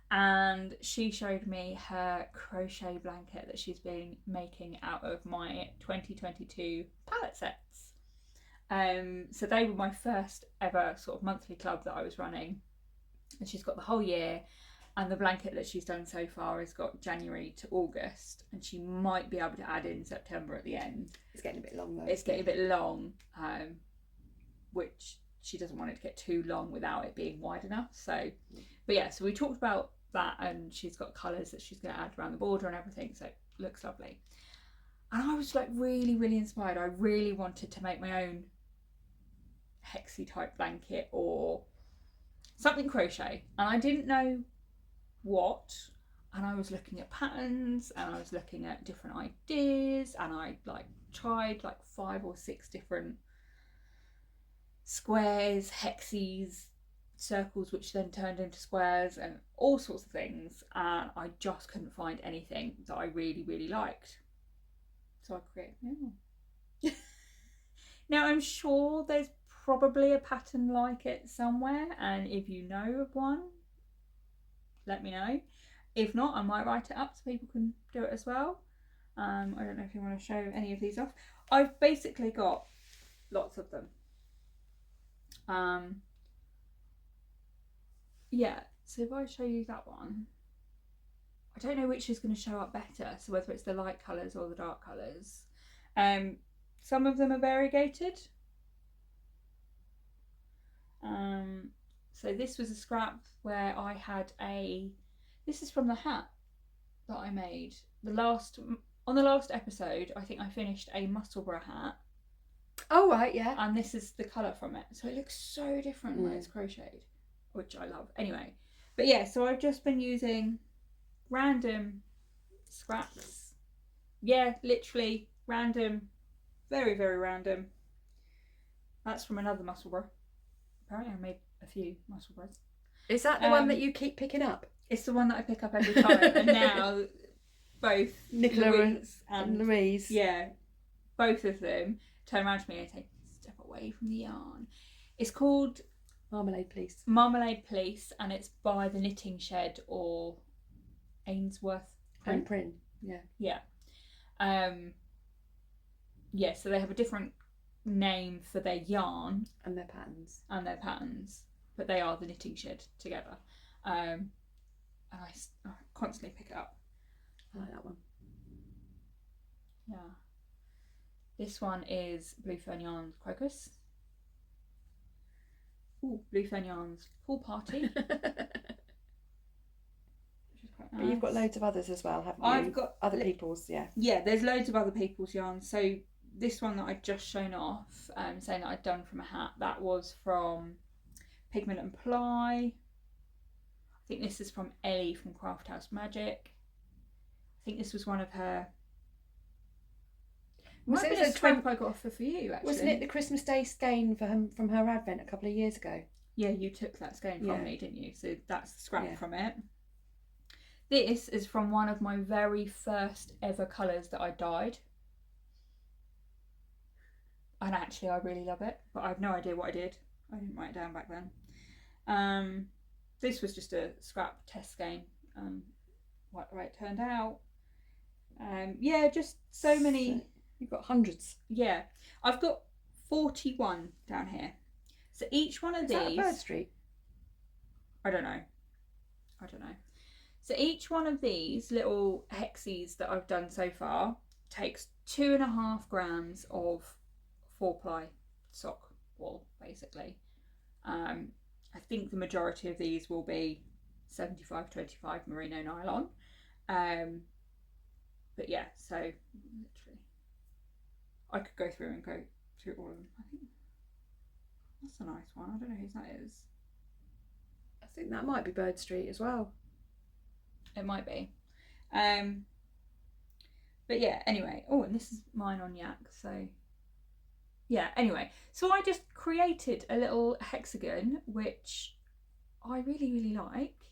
And she showed me her crochet blanket that she's been making out of my 2022 palette sets. So they were my first ever sort of monthly club that I was running, and she's got the whole year. And the blanket that she's done so far has got January to August, and she might be able to add in September at the end. It's getting a bit long though. It's getting a bit long, which she doesn't want it to get too long without it being wide enough. So, but yeah, so we talked about that, and she's got colours that she's going to add around the border and everything, so it looks lovely. And I was like really, really inspired. I really wanted to make my own hexy type blanket or something crochet, and I didn't know what, and I was looking at patterns and I was looking at different ideas, and I like tried like 5 or 6 different squares, hexies, circles, which then turned into squares and all sorts of things, and I just couldn't find anything that I really, really liked. So I created my own. Now I'm sure there's probably a pattern like it somewhere, and if you know of one, let me know. If not, I might write it up so people can do it as well. I don't know if you want to show any of these off. I've basically got lots of them. Yeah, so if I show you that one, I don't know which is going to show up better, so whether it's the light colours or the dark colours. Some of them are variegated. So this was a scrap where I had this is from the hat that I made. On the last episode, I think I finished a Musselburgh hat. Oh right, yeah. And this is the colour from it. So it looks so different when it's crocheted, which I love. Anyway, but yeah, so I've just been using random scraps. Yeah, literally random, very, very random. That's from another Musselburgh. Apparently I made a few Musselburghs. Is that the one that you keep picking up? It's the one that I pick up every time. And now both Nicola and Louise. Yeah, both of them turn around to me and say, step away from the yarn. It's called Marmalade Police. Marmalade Police, and it's by the Knitting Shed or Ainsworth Print. Yeah. Yeah. Yeah, so they have a different name for their yarn and their patterns. But they are the Knitting Shed together. And I constantly pick it up. I like that one. Yeah. This one is Blue Fern Yarns Crocus. Ooh, Blue Fern Yarns Pool Party. Which is quite nice. But you've got loads of others as well, haven't you? I've got other people's, yeah. Yeah, there's loads of other people's yarns. So this one that I'd just shown off, saying that I'd done from a hat, that was from Pigment and Ply. I think this is from Ellie from Craft House Magic. I think this was one of her. Was it a scrap I got for you, actually? Wasn't it the Christmas Day skein from her advent a couple of years ago? Yeah, you took that skein from me, didn't you? So that's the scrap from it. This is from one of my very first ever colours that I dyed. And actually I really love it, but I have no idea what I did. I didn't write it down back then. This was just a scrap test skein. What the way it turned out. Yeah, just so many. You've got hundreds. Yeah, I've got 41 down here. So each one of these. Is that Bird Street? I don't know. So each one of these little hexies that I've done so far takes 2.5 grams of 4-ply sock wool, basically. I think the majority of these will be 75-25 merino nylon. But yeah, so literally, I could go through and go through all of them. I think that's a nice one. I don't know whose that is. I think that might be Bird Street as well. It might be. But yeah, anyway. Oh, and this is mine on Yak, so yeah, anyway. So I just created a little hexagon, which I really, really like.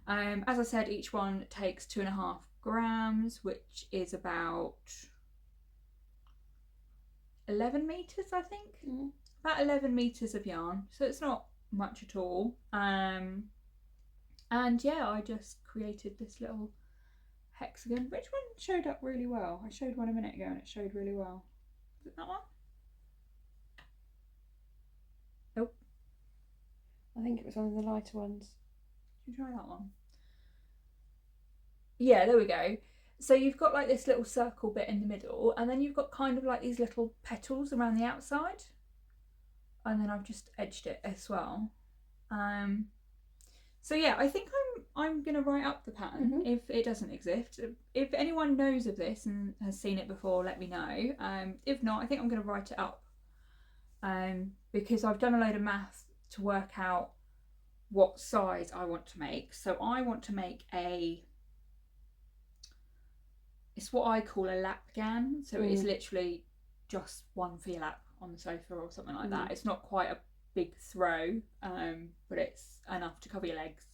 As I said, each one takes 2.5 grams, which is about 11 meters, I think. About 11 meters of yarn, so it's not much at all. And yeah, I just created this little hexagon. Which one showed up really well? I showed one a minute ago and it showed really well. Is it that one? Nope. I think it was one of the lighter ones. Should we try that one? Yeah, there we go. So you've got like this little circle bit in the middle, and then you've got kind of like these little petals around the outside. And then I've just edged it as well. So yeah, I think I'm gonna write up the pattern if it doesn't exist. If anyone knows of this and has seen it before, let me know. If not, I think I'm gonna write it up. Because I've done a load of math to work out what size I want to make. So I want to make it's what I call a lap gown. So it's literally just one for your lap on the sofa or something like that. It's not quite a big throw, but it's enough to cover your legs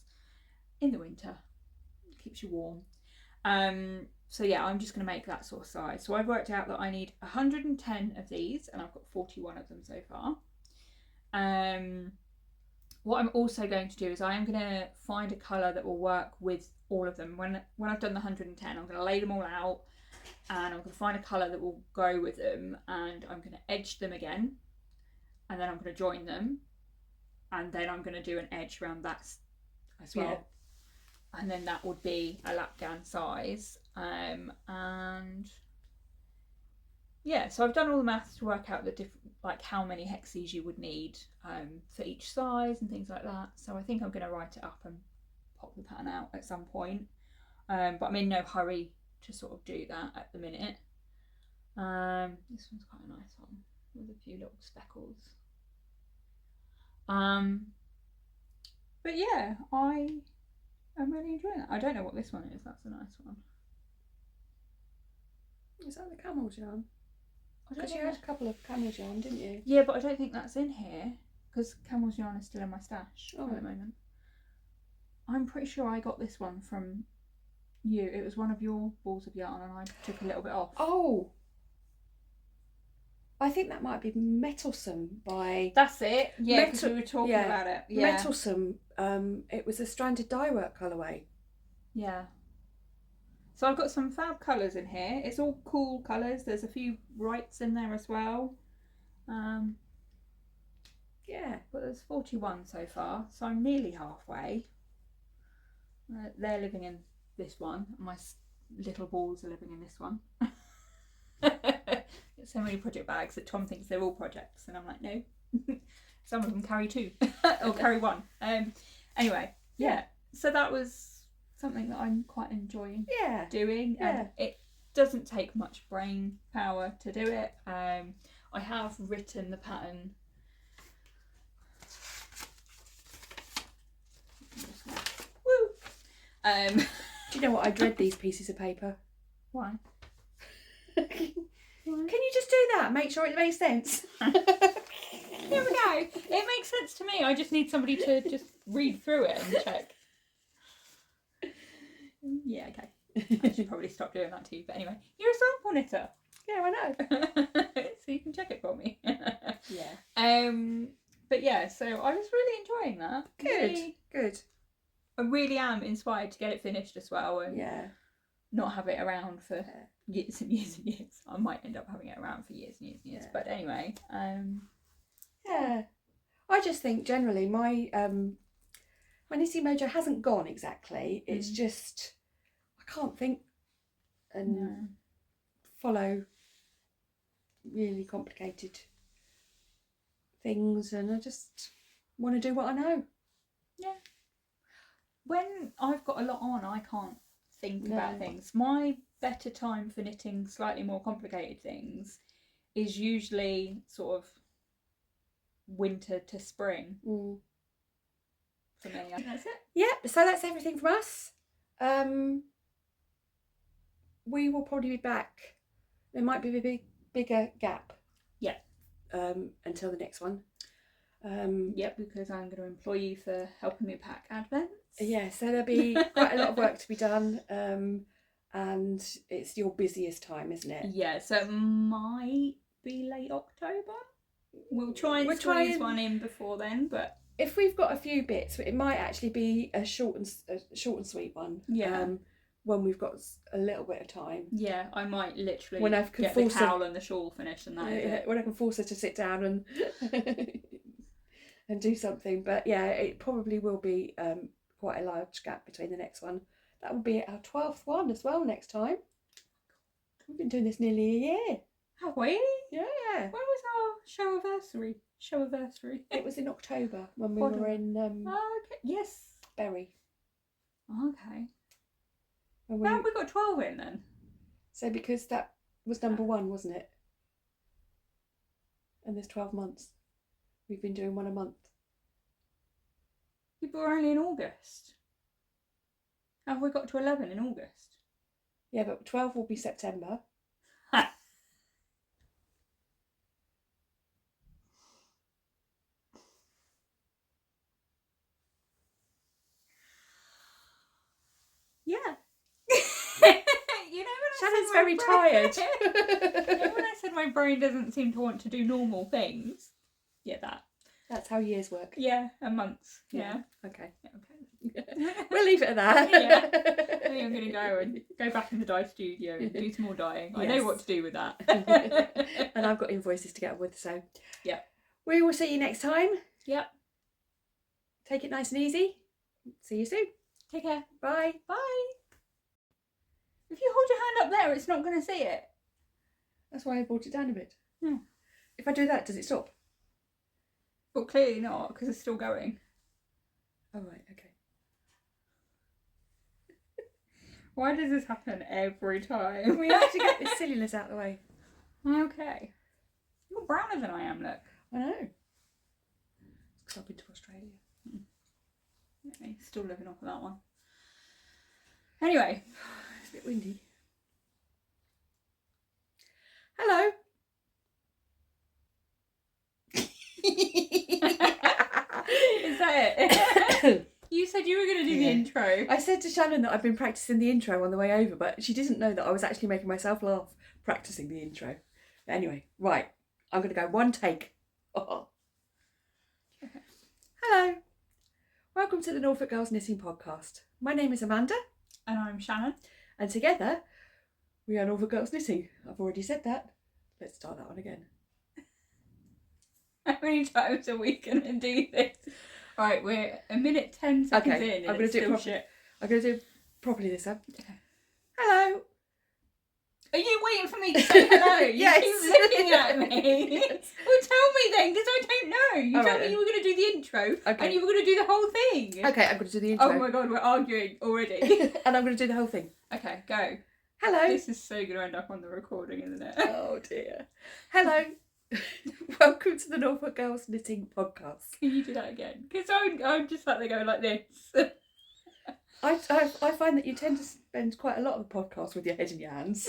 in the winter. It keeps you warm. So yeah, I'm just going to make that sort of size. So I've worked out that I need 110 of these, and I've got 41 of them so far. What I'm also going to do is I am going to find a colour that will work with all of them. When I've done the 110, I'm going to lay them all out, and I'm going to find a colour that will go with them, and I'm going to edge them again, and then I'm going to join them, and then I'm going to do an edge around that as well. Yeah. And then that would be a lap gown size. And yeah, so I've done all the maths to work out the different, like how many hexes you would need for each size and things like that. So I think I'm going to write it up and pop the pattern out at some point. But I'm in no hurry to sort of do that at the minute. This one's quite a nice one with a few little speckles. But yeah, I'm really enjoying that. I don't know what this one is. That's a nice one. Is that the camel's yarn? Because you had a couple of camel's yarn, didn't you? Yeah, but I don't think that's in here because camel's yarn is still in my stash at the moment. I'm pretty sure I got this one from you. It was one of your balls of yarn and I took a little bit off. Oh! I think that might be Mettlesome by... That's it. Yeah, because we were talking about it. Yeah. Mettlesome. It was a stranded dye work colourway. Yeah. So I've got some fab colours in here. It's all cool colours. There's a few brights in there as well. Yeah, but there's 41 so far, so I'm nearly halfway. They're living in this one. My little balls are living in this one. So many project bags that Tom thinks they're all projects, and I'm like, no. Some of them carry two or carry one. Anyway, yeah. So that was something that I'm quite enjoying doing, and it doesn't take much brain power to do it. I have written the pattern. Woo! Do you know what? I dread these pieces of paper. Why? Can you just do that? Make sure it makes sense. Here we go. It makes sense to me. I just need somebody to just read through it and check. Yeah, okay. I should probably stop doing that too. But anyway, you're a sample knitter. Yeah, I know. So you can check it for me. Yeah. But yeah, so I was really enjoying that. Good. I really am inspired to get it finished as well, and not have it around for years and years and years. I might end up having it around for years and years and years. But anyway, yeah. I just think generally my knitting mojo hasn't gone exactly. It's just I can't think and follow really complicated things, and I just want to do what I know. Yeah. When I've got a lot on, I can't think about things. My better time for knitting slightly more complicated things is usually sort of winter to spring. For me, I think that's it. Yeah, so that's everything from us. We will probably be back. There might be a bigger gap. Yeah. Until the next one. Yep, because I'm going to employ you for helping me pack advents. Yeah, so there'll be quite a lot of work to be done, and it's your busiest time, isn't it? Yeah, so it might be late October. We'll try and squeeze one in before then, but if we've got a few bits, it might actually be a short and sweet one. Yeah. When we've got a little bit of time. Yeah, I might literally when I can get the cowl and the shawl finished, and that is it. When I can force her to sit down and and do something. But yeah, it probably will be quite a large gap between the next one. That will be our 12th one as well next time. We've been doing this nearly a year. Have we? Yeah. When was our showiversary? Showiversary. It was in October when we What were a- in Okay. Yes. Bury. Okay. When Now we got 12 in then. So because that was number 1, wasn't it? And there's 12 months. We've been doing one a month. People are only in August. Have we got to 11 in August? Yeah, but 12 will be September. Yeah. You know when Shannon's I said very tired. You know when I said my brain doesn't seem to want to do normal things? Yeah, that. That's how years work. Yeah, and months. Yeah. Okay. Yeah, okay. We'll leave it at that. Yeah. I think I'm going to go and go back in the dye studio and do some more dyeing. I know Yes. what to do with that. And I've got invoices to get on with, so. Yeah. We will see you next time. Yep. Take it nice and easy. See you soon. Take care. Bye. Bye. If you hold your hand up there, it's not going to see it. That's why I brought it down a bit. Yeah. If I do that, does it stop? Well, clearly not, because it's still going. Oh, right, okay. Why does this happen every time? We have to get this silliness out of the way. Okay. You're browner than I am, look. I know. Because I've been to Australia. Yeah, still living off of that one. Anyway. It's a bit windy. Hello. Is that it? You said you were going to do the intro. I said to Shannon that I've been practicing the intro on the way over, but she didn't know that I was actually making myself laugh practicing the intro. But anyway, right. I'm going to go one take. Oh. Hello. Welcome to the Norfolk Girls Knitting Podcast. My name is Amanda. And I'm Shannon. And together, we are Norfolk Girls Knitting. I've already said that. Let's start that one again. How many times are we going to do this? Right, we're a minute 10 seconds Okay, in and I'm gonna it's do it still properly. shit. I'm going to do properly this time. Okay. Hello. Are you waiting for me to say hello? You Yes. keep looking at me. Yes. Well, tell me then, because I don't know. You All told right me then. you were going to do the intro, Okay. and you were going to do the whole thing. Okay, I'm going to do the intro. Oh my god, we're arguing already. And I'm going to do the whole thing. Okay, go. Hello. This is so going to end up on the recording, isn't it? Oh dear. Hello. Welcome to the Norfolk Girls Knitting Podcast. Can you do that again? Because I'm just sat there going like this. I find that you tend to spend quite a lot of the podcast with your head in your hands.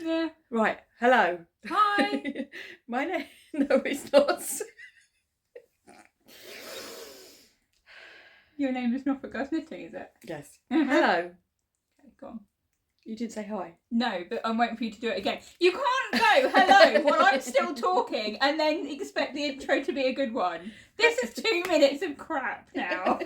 Yeah. Right. Hello. Hi. My name. No, it's not. Your name is Norfolk Girls Knitting, is it? Yes. Hello. Hello. Okay, go on. You didn't say hi. No, but I'm waiting for you to do it again. You can't go hello while I'm still talking and then expect the intro to be a good one. This is 2 minutes of crap now.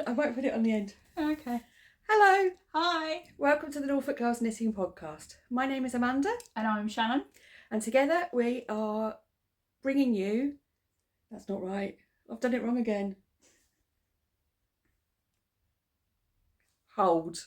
I won't put it on the end. Okay. Hello. Hi. Welcome to the Norfolk Girls Knitting Podcast. My name is Amanda. And I'm Shannon. And together we are bringing you... That's not right. I've done it wrong again. Hold.